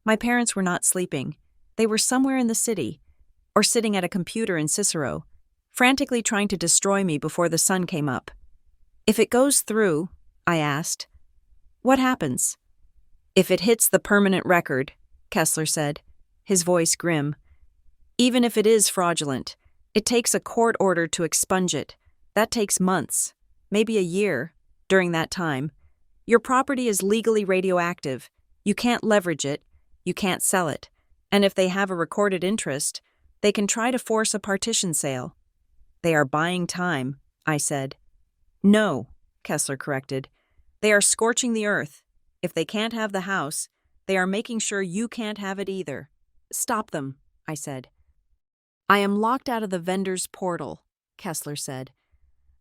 My parents were not sleeping. They were somewhere in the city, or sitting at a computer in Cicero, frantically trying to destroy me before the sun came up. If it goes through, I asked, what happens? If it hits the permanent record, Kessler said, his voice grim. Even if it is fraudulent, it takes a court order to expunge it. That takes months, maybe a year. During that time, your property is legally radioactive. You can't leverage it. You can't sell it. And if they have a recorded interest, they can try to force a partition sale. They are buying time, I said. No, Kessler corrected. They are scorching the earth. If they can't have the house, they are making sure you can't have it either. Stop them, I said. I am locked out of the vendor's portal, Kessler said.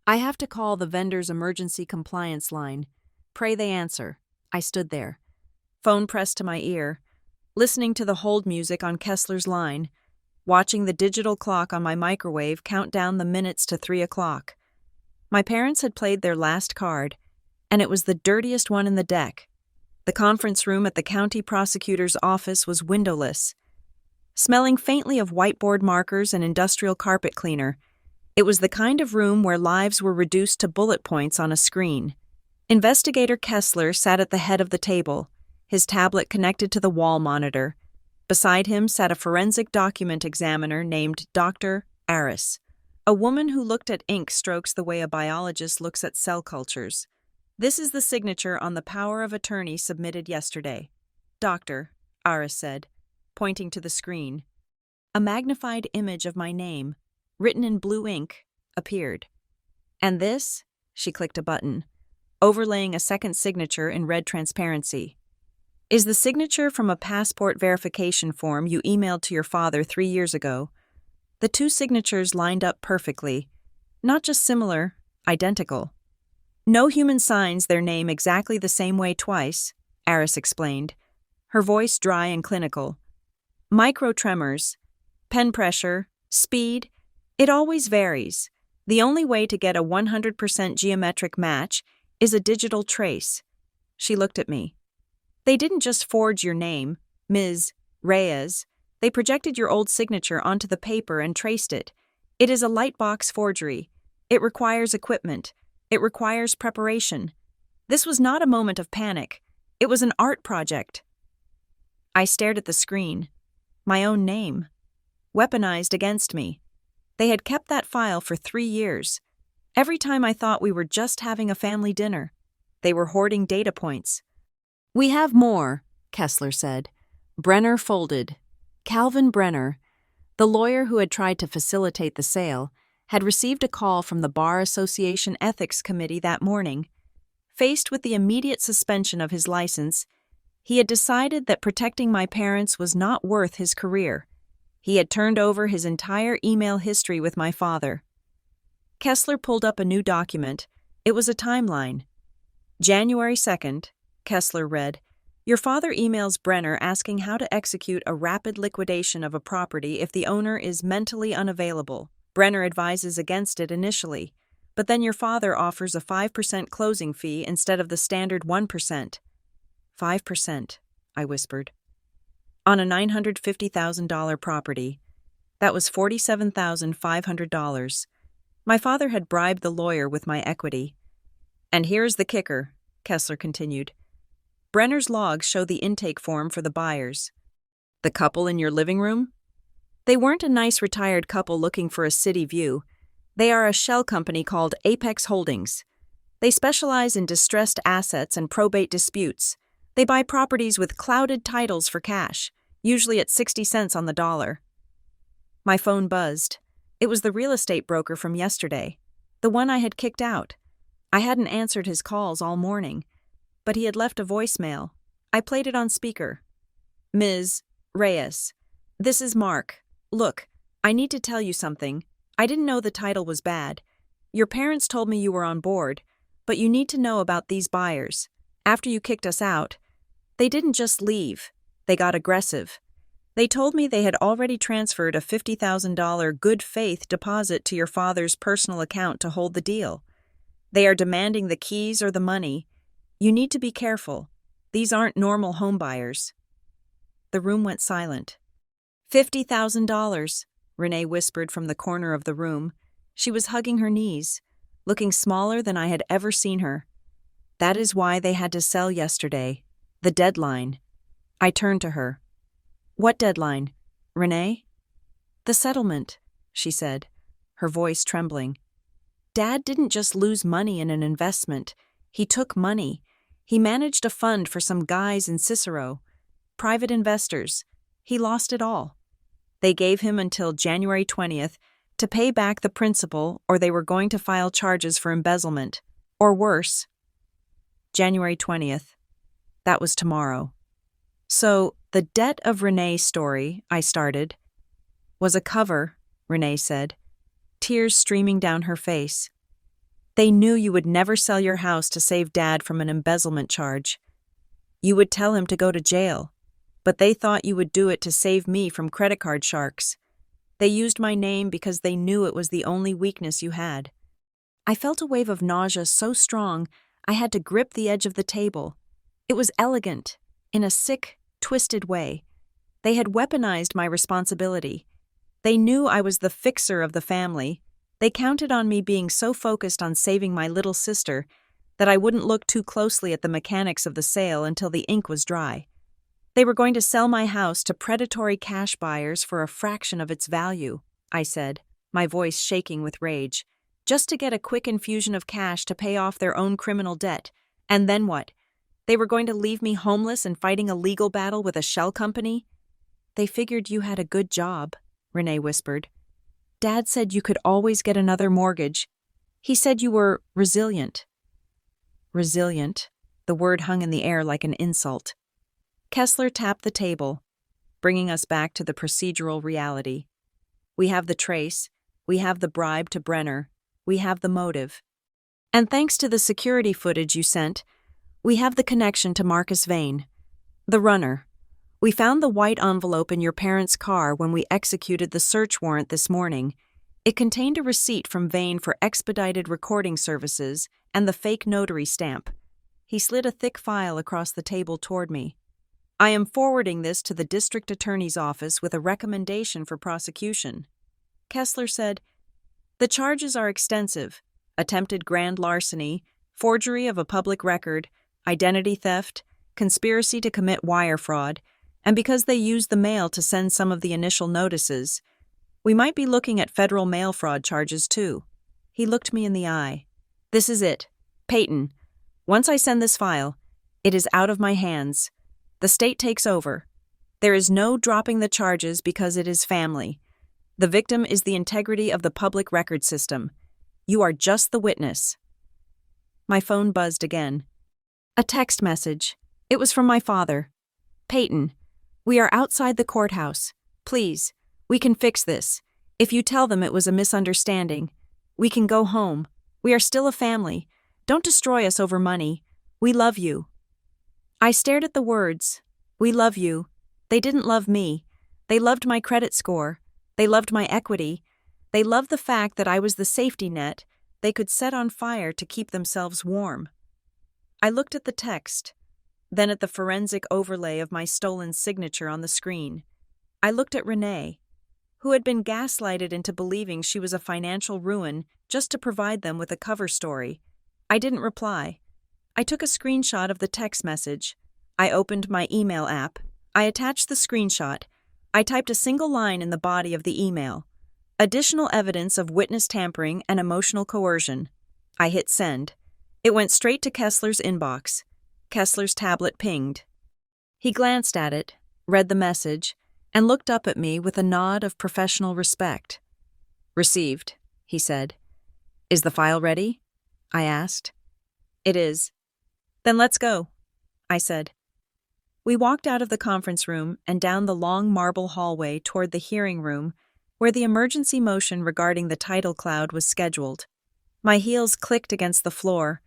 I have to call the vendor's emergency compliance line. Pray they answer. I stood there, phone pressed to my ear, listening to the hold music on Kessler's line, watching the digital clock on my microwave count down the minutes to 3 o'clock. My parents had played their last card, and it was the dirtiest one in the deck. The conference room at the county prosecutor's office was windowless, smelling faintly of whiteboard markers and industrial carpet cleaner. It was the kind of room where lives were reduced to bullet points on a screen. Investigator Kessler sat at the head of the table, his tablet connected to the wall monitor. Beside him sat a forensic document examiner named Dr. Aris, a woman who looked at ink strokes the way a biologist looks at cell cultures. This is the signature on the power of attorney submitted yesterday. Doctor, Aris said, pointing to the screen. A magnified image of my name, written in blue ink, appeared. And this, she clicked a button, overlaying a second signature in red transparency, is the signature from a passport verification form you emailed to your father 3 years ago. The two signatures lined up perfectly, not just similar, identical. No human signs their name exactly the same way twice, Aris explained, her voice dry and clinical. Micro tremors, pen pressure, speed, it always varies. The only way to get a 100% geometric match is a digital trace. She looked at me. They didn't just forge your name, Ms. Reyes. They projected your old signature onto the paper and traced it. It is a lightbox forgery. It requires equipment. It requires preparation. This was not a moment of panic. It was an art project. I stared at the screen. My own name. Weaponized against me. They had kept that file for 3 years. Every time I thought we were just having a family dinner, they were hoarding data points. We have more, Kessler said. Brenner folded. Calvin Brenner, the lawyer who had tried to facilitate the sale, had received a call from the Bar Association Ethics Committee that morning. Faced with the immediate suspension of his license, he had decided that protecting my parents was not worth his career. He had turned over his entire email history with my father. Kessler pulled up a new document. It was a timeline. January 2nd, Kessler read, your father emails Brenner asking how to execute a rapid liquidation of a property if the owner is mentally unavailable. Brenner advises against it initially, but then your father offers a 5% closing fee instead of the standard 1%. 5%, I whispered. On a $950,000 property. That was $47,500. My father had bribed the lawyer with my equity. And here's the kicker, Kessler continued. Brenner's logs show the intake form for the buyers. The couple in your living room? They weren't a nice retired couple looking for a city view. They are a shell company called Apex Holdings. They specialize in distressed assets and probate disputes. They buy properties with clouded titles for cash, usually at 60 cents on the dollar. My phone buzzed. It was the real estate broker from yesterday, the one I had kicked out. I hadn't answered his calls all morning, but he had left a voicemail. I played it on speaker. Ms. Reyes, this is Mark. Look, I need to tell you something. I didn't know the title was bad. Your parents told me you were on board, but you need to know about these buyers. After you kicked us out, they didn't just leave. They got aggressive. They told me they had already transferred a $50,000 good faith deposit to your father's personal account to hold the deal. They are demanding the keys or the money. You need to be careful. These aren't normal home buyers. The room went silent. $50,000, Renee whispered from the corner of the room. She was hugging her knees, looking smaller than I had ever seen her. That is why they had to sell yesterday. The deadline. I turned to her. What deadline, Renee? The settlement, she said, her voice trembling. Dad didn't just lose money in an investment. He took money. He managed a fund for some guys in Cicero. Private investors. He lost it all. They gave him until January 20th to pay back the principal, or they were going to file charges for embezzlement. Or worse. January 20th. That was tomorrow. So, the debt of Renee story, I started, was a cover, Renee said, tears streaming down her face. They knew you would never sell your house to save Dad from an embezzlement charge. You would tell him to go to jail, but they thought you would do it to save me from credit card sharks. They used my name because they knew it was the only weakness you had. I felt a wave of nausea so strong I had to grip the edge of the table. It was elegant, in a sick, twisted way. They had weaponized my responsibility. They knew I was the fixer of the family. They counted on me being so focused on saving my little sister that I wouldn't look too closely at the mechanics of the sale until the ink was dry. They were going to sell my house to predatory cash buyers for a fraction of its value, I said, my voice shaking with rage, just to get a quick infusion of cash to pay off their own criminal debt. And then what? They were going to leave me homeless and fighting a legal battle with a shell company? They figured you had a good job, Renee whispered. Dad said you could always get another mortgage. He said you were resilient. Resilient. The word hung in the air like an insult. Kessler tapped the table, bringing us back to the procedural reality. We have the trace, we have the bribe to Brenner, we have the motive. And thanks to the security footage you sent, we have the connection to Marcus Vane, the runner. We found the white envelope in your parents' car when we executed the search warrant this morning. It contained a receipt from Vane for expedited recording services and the fake notary stamp. He slid a thick file across the table toward me. I am forwarding this to the district attorney's office with a recommendation for prosecution. Kessler said, the charges are extensive: attempted grand larceny, forgery of a public record, identity theft, conspiracy to commit wire fraud, and because they used the mail to send some of the initial notices, we might be looking at federal mail fraud charges too. He looked me in the eye. This is it. Peyton, once I send this file, it is out of my hands. The state takes over. There is no dropping the charges because it is family. The victim is the integrity of the public record system. You are just the witness. My phone buzzed again. A text message. It was from my father. Peyton, we are outside the courthouse. Please, we can fix this. If you tell them it was a misunderstanding, we can go home. We are still a family. Don't destroy us over money. We love you. I stared at the words. We love you. They didn't love me. They loved my credit score. They loved my equity. They loved the fact that I was the safety net they could set on fire to keep themselves warm. I looked at the text, then at the forensic overlay of my stolen signature on the screen. I looked at Renee, who had been gaslighted into believing she was a financial ruin just to provide them with a cover story. I didn't reply. I took a screenshot of the text message. I opened my email app. I attached the screenshot. I typed a single line in the body of the email. Additional evidence of witness tampering and emotional coercion. I hit send. It went straight to Kessler's inbox. Kessler's tablet pinged. He glanced at it, read the message, and looked up at me with a nod of professional respect. "Received," he said. "Is the file ready?" I asked. "It is." "Then let's go," I said. We walked out of the conference room and down the long marble hallway toward the hearing room where the emergency motion regarding the title cloud was scheduled. My heels clicked against the floor,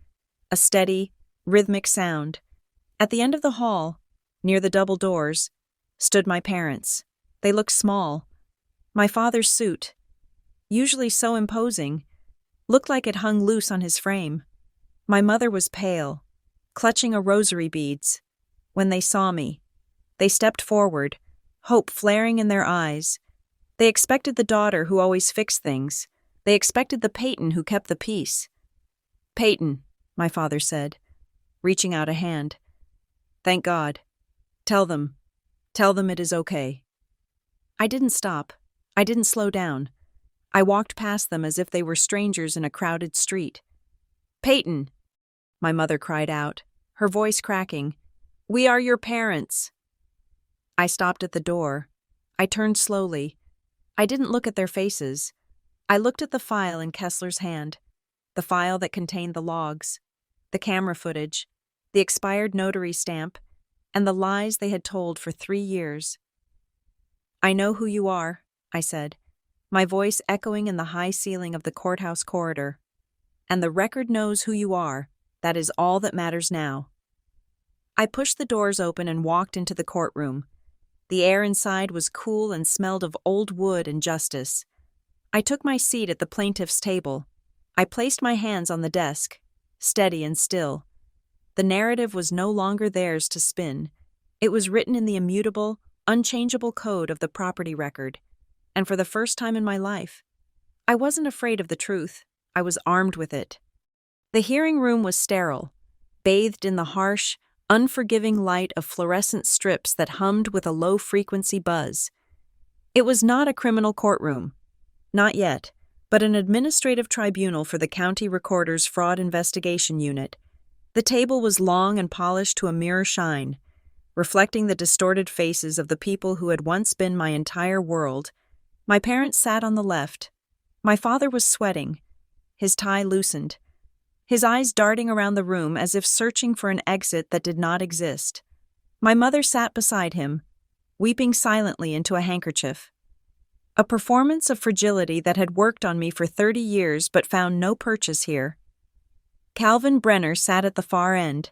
a steady, rhythmic sound. At the end of the hall, near the double doors, stood my parents. They looked small. My father's suit, usually so imposing, looked like it hung loose on his frame. My mother was pale, clutching a rosary beads. When they saw me, they stepped forward, hope flaring in their eyes. They expected the daughter who always fixed things. They expected the Peyton who kept the peace. "Peyton," my father said, reaching out a hand. "Thank God. Tell them it is okay." I didn't stop. I didn't slow down. I walked past them as if they were strangers in a crowded street. "Peyton," my mother cried out, her voice cracking. "We are your parents." I stopped at the door. I turned slowly. I didn't look at their faces. I looked at the file in Kessler's hand, the file that contained the logs, the camera footage, the expired notary stamp, and the lies they had told for 3 years. "I know who you are," I said, my voice echoing in the high ceiling of the courthouse corridor. "And the record knows who you are. That is all that matters now." I pushed the doors open and walked into the courtroom. The air inside was cool and smelled of old wood and justice. I took my seat at the plaintiff's table. I placed my hands on the desk, steady and still. The narrative was no longer theirs to spin. It was written in the immutable, unchangeable code of the property record. And for the first time in my life, I wasn't afraid of the truth. I was armed with it. The hearing room was sterile, bathed in the harsh, unforgiving light of fluorescent strips that hummed with a low-frequency buzz. It was not a criminal courtroom. Not yet, but an administrative tribunal for the county recorder's fraud investigation unit. The table was long and polished to a mirror shine, reflecting the distorted faces of the people who had once been my entire world. My parents sat on the left. My father was sweating, his tie loosened, his eyes darting around the room as if searching for an exit that did not exist. My mother sat beside him, weeping silently into a handkerchief. A performance of fragility that had worked on me for 30 years but found no purchase here. Calvin Brenner sat at the far end,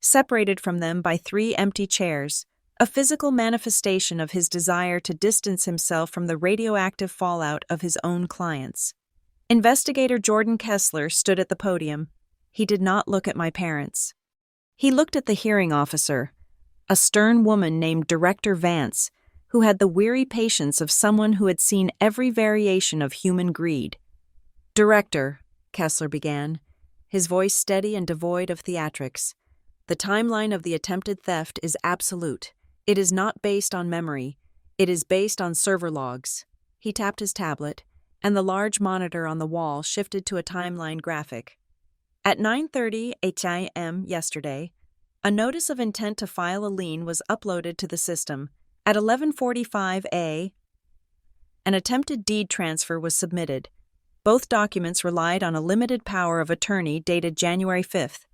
separated from them by 3 empty chairs, a physical manifestation of his desire to distance himself from the radioactive fallout of his own clients. Investigator Jordan Kessler stood at the podium. He did not look at my parents. He looked at the hearing officer, a stern woman named Director Vance, who had the weary patience of someone who had seen every variation of human greed. "Director," Kessler began, his voice steady and devoid of theatrics, "the timeline of the attempted theft is absolute. It is not based on memory. It is based on server logs." He tapped his tablet, and the large monitor on the wall shifted to a timeline graphic. At 9:30 a.m. yesterday, a notice of intent to file a lien was uploaded to the system. At 11:45 a.m., an attempted deed transfer was submitted. Both documents relied on a limited power of attorney dated January 5th.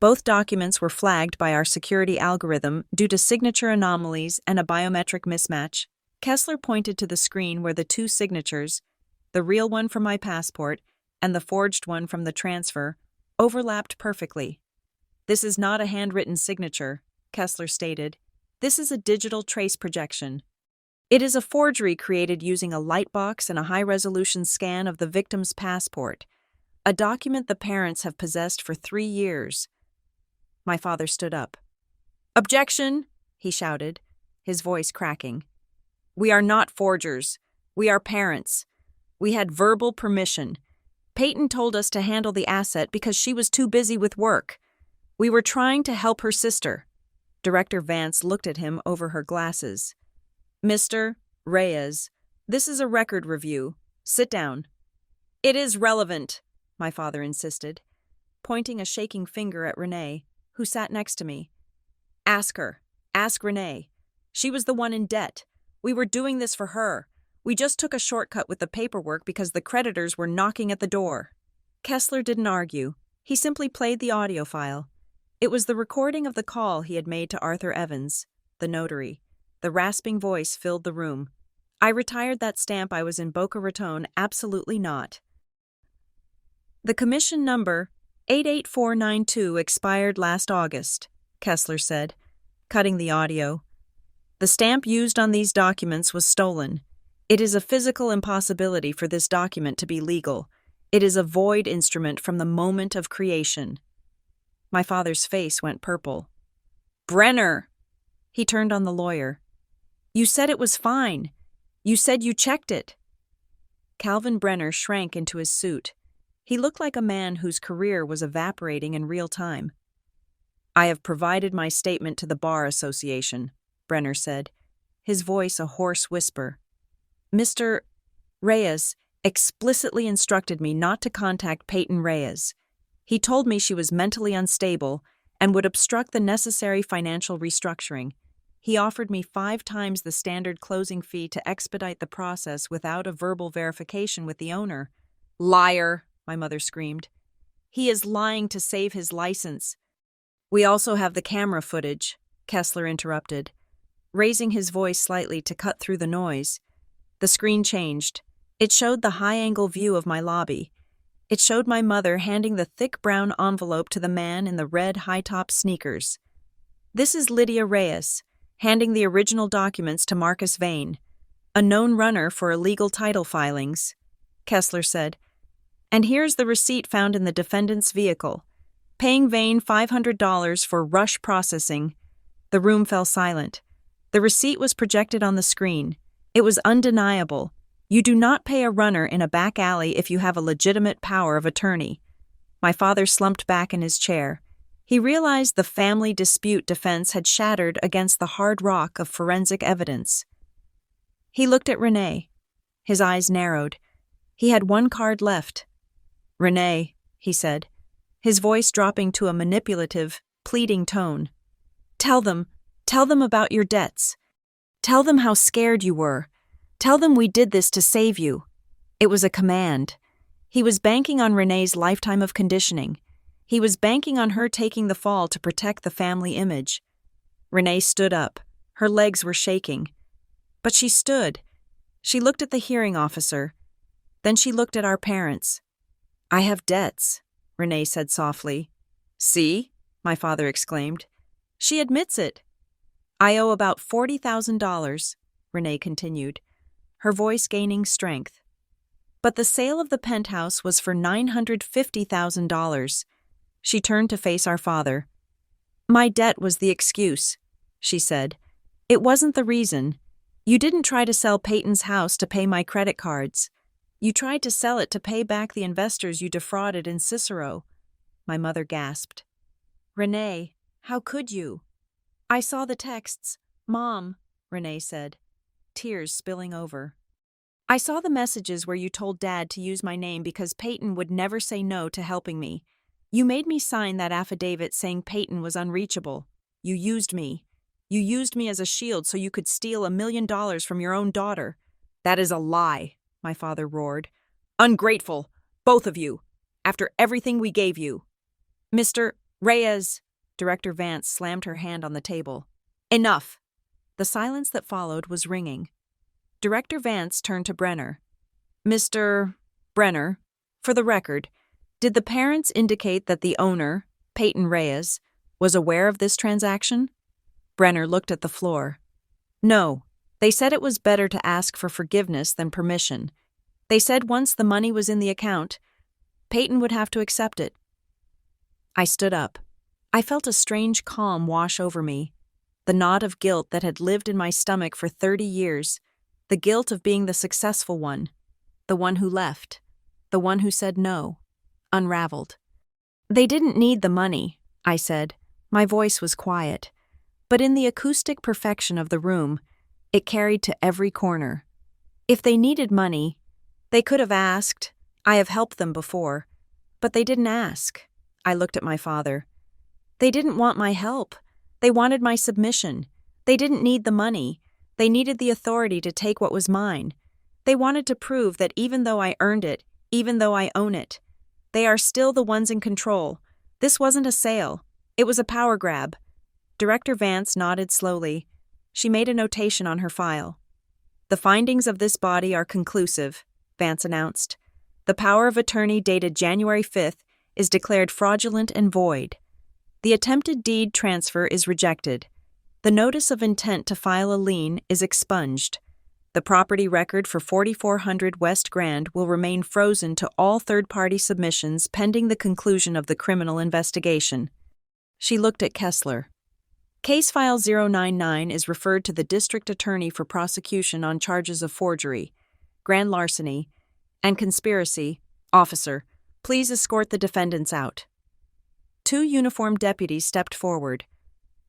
Both documents were flagged by our security algorithm due to signature anomalies and a biometric mismatch. Kessler pointed to the screen where the 2 signatures, the real one from my passport and the forged one from the transfer, overlapped perfectly. "This is not a handwritten signature," Kessler stated. "This is a digital trace projection. It is a forgery created using a lightbox and a high-resolution scan of the victim's passport, a document the parents have possessed for 3 years. My father stood up. "Objection!" he shouted, his voice cracking. "We are not forgers. We are parents. We had verbal permission. Peyton told us to handle the asset because she was too busy with work. We were trying to help her sister." Director Vance looked at him over her glasses. "Mr. Reyes, this is a record review. Sit down. It is relevant, my father insisted, pointing a shaking finger at Renee, who sat next to me. Ask her. Ask Renee. She was the one in debt. We were doing this for her. We just took a shortcut with the paperwork because the creditors were knocking at the door. Kessler didn't argue. He simply played the audio file. It was the recording of the call he had made to Arthur Evans, the notary. The rasping voice filled the room. I retired that stamp I was in Boca Raton, absolutely not. The commission number 88492 expired last August, Kessler said, cutting the audio. The stamp used on these documents was stolen. It is a physical impossibility for this document to be legal. It is a void instrument from the moment of creation. My father's face went purple. Brenner! He turned on the lawyer. You said it was fine. You said you checked it. Calvin Brenner shrank into his suit. He looked like a man whose career was evaporating in real time. I have provided my statement to the Bar Association, Brenner said, his voice a hoarse whisper. Mr. Reyes explicitly instructed me not to contact Peyton Reyes. He told me she was mentally unstable and would obstruct the necessary financial restructuring. He offered me 5 times the standard closing fee to expedite the process without a verbal verification with the owner. Liar, my mother screamed. He is lying to save his license. We also have the camera footage, Kessler interrupted, raising his voice slightly to cut through the noise. The screen changed. It showed the high-angle view of my lobby. It showed my mother handing the thick brown envelope to the man in the red high-top sneakers. This is Lydia Reyes, handing the original documents to Marcus Vane, a known runner for illegal title filings, Kessler said. And here's the receipt found in the defendant's vehicle, paying Vane $500 for rush processing. The room fell silent. The receipt was projected on the screen. It was undeniable. You do not pay a runner in a back alley if you have a legitimate power of attorney. My father slumped back in his chair. He realized the family dispute defense had shattered against the hard rock of forensic evidence. He looked at Renee. His eyes narrowed. He had one card left. Renee, he said, his voice dropping to a manipulative, pleading tone. Tell them about your debts. Tell them how scared you were. Tell them we did this to save you. It was a command. He was banking on Renee's lifetime of conditioning. He was banking on her taking the fall to protect the family image. Renee stood up. Her legs were shaking. But she stood. She looked at the hearing officer. Then she looked at our parents. I have debts, Renee said softly. See? My father exclaimed. She admits it. I owe about $40,000, Renee continued, her voice gaining strength. But the sale of the penthouse was for $950,000. She turned to face our father. My debt was the excuse, she said. It wasn't the reason. You didn't try to sell Peyton's house to pay my credit cards. You tried to sell it to pay back the investors you defrauded in Cicero. My mother gasped. Renee, how could you? I saw the texts. Mom, Renee said, tears spilling over. I saw the messages where you told Dad to use my name because Peyton would never say no to helping me. You made me sign that affidavit saying Peyton was unreachable. You used me. You used me as a shield so you could steal $1 million from your own daughter. That is a lie, my father roared. Ungrateful, both of you, after everything we gave you. Mr. Reyes, Director Vance slammed her hand on the table. Enough. The silence that followed was ringing. Director Vance turned to Brenner. Mr. Brenner, for the record, did the parents indicate that the owner, Peyton Reyes, was aware of this transaction? Brenner looked at the floor. No, they said it was better to ask for forgiveness than permission. They said once the money was in the account, Peyton would have to accept it. I stood up. I felt a strange calm wash over me, the knot of guilt that had lived in my stomach for 30 years, the guilt of being the successful one, the one who left, the one who said no, unraveled. They didn't need the money, I said. My voice was quiet. But in the acoustic perfection of the room, It carried to every corner. If they needed money, they could have asked. I have helped them before. But they didn't ask. I looked at my father. They didn't want my help. They wanted my submission. They didn't need the money. They needed the authority to take what was mine. They wanted to prove that even though I earned it, even though I own it, they are still the ones in control. This wasn't a sale. It was a power grab. Director Vance nodded slowly. She made a notation on her file. The findings of this body are conclusive, Vance announced. The power of attorney dated January 5th is declared fraudulent and void. The attempted deed transfer is rejected. The notice of intent to file a lien is expunged. The property record for 4400 West Grand will remain frozen to all third-party submissions pending the conclusion of the criminal investigation. She looked at Kessler. Case file 099 is referred to the district attorney for prosecution on charges of forgery, grand larceny, and conspiracy. Officer, please escort the defendants out. 2 uniformed deputies stepped forward.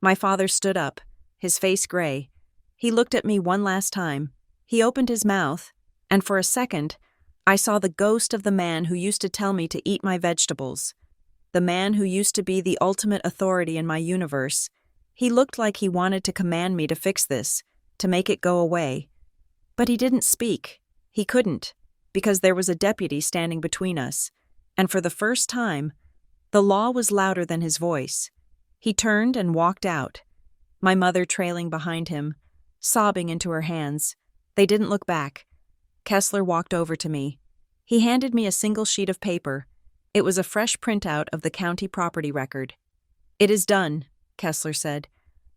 My father stood up, his face gray. He looked at me one last time. He opened his mouth, and for a second, I saw the ghost of the man who used to tell me to eat my vegetables. The man who used to be the ultimate authority in my universe. He looked like he wanted to command me to fix this, to make it go away. But he didn't speak. He couldn't, because there was a deputy standing between us, and for the first time, the law was louder than his voice. He turned and walked out, my mother trailing behind him, sobbing into her hands. They didn't look back. Kessler walked over to me. He handed me a single sheet of paper. It was a fresh printout of the county property record. "It is done," Kessler said.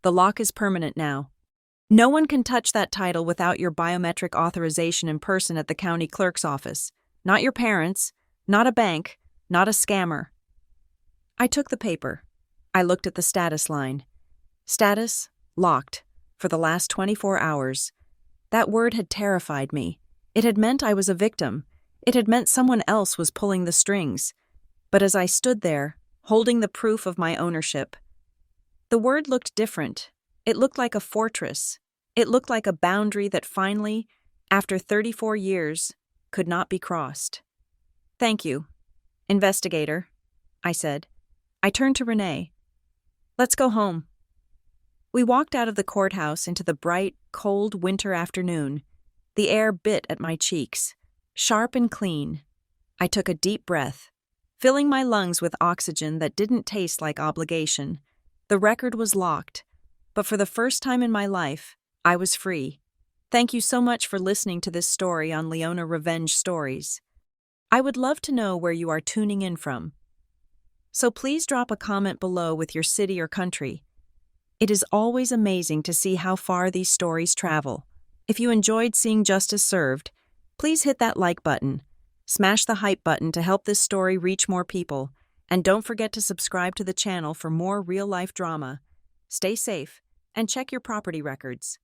"The lock is permanent now. No one can touch that title without your biometric authorization in person at the county clerk's office. Not your parents, not a bank, not a scammer." I took the paper. I looked at the status line. Status, locked, for the last 24 hours. That word had terrified me. It had meant I was a victim. It had meant someone else was pulling the strings. But as I stood there, holding the proof of my ownership, the word looked different. It looked like a fortress. It looked like a boundary that finally, after 34 years, could not be crossed. "Thank you, investigator," I said. I turned to Renee. "Let's go home." We walked out of the courthouse into the bright, cold winter afternoon. The air bit at my cheeks, sharp and clean. I took a deep breath, filling my lungs with oxygen that didn't taste like obligation. The record was locked, but for the first time in my life, I was free. Thank you so much for listening to this story on Leona Revenge Stories. I would love to know where you are tuning in from. So please drop a comment below with your city or country. It is always amazing to see how far these stories travel. If you enjoyed seeing justice served, please hit that like button. Smash the hype button to help this story reach more people. And don't forget to subscribe to the channel for more real-life drama. Stay safe and check your property records.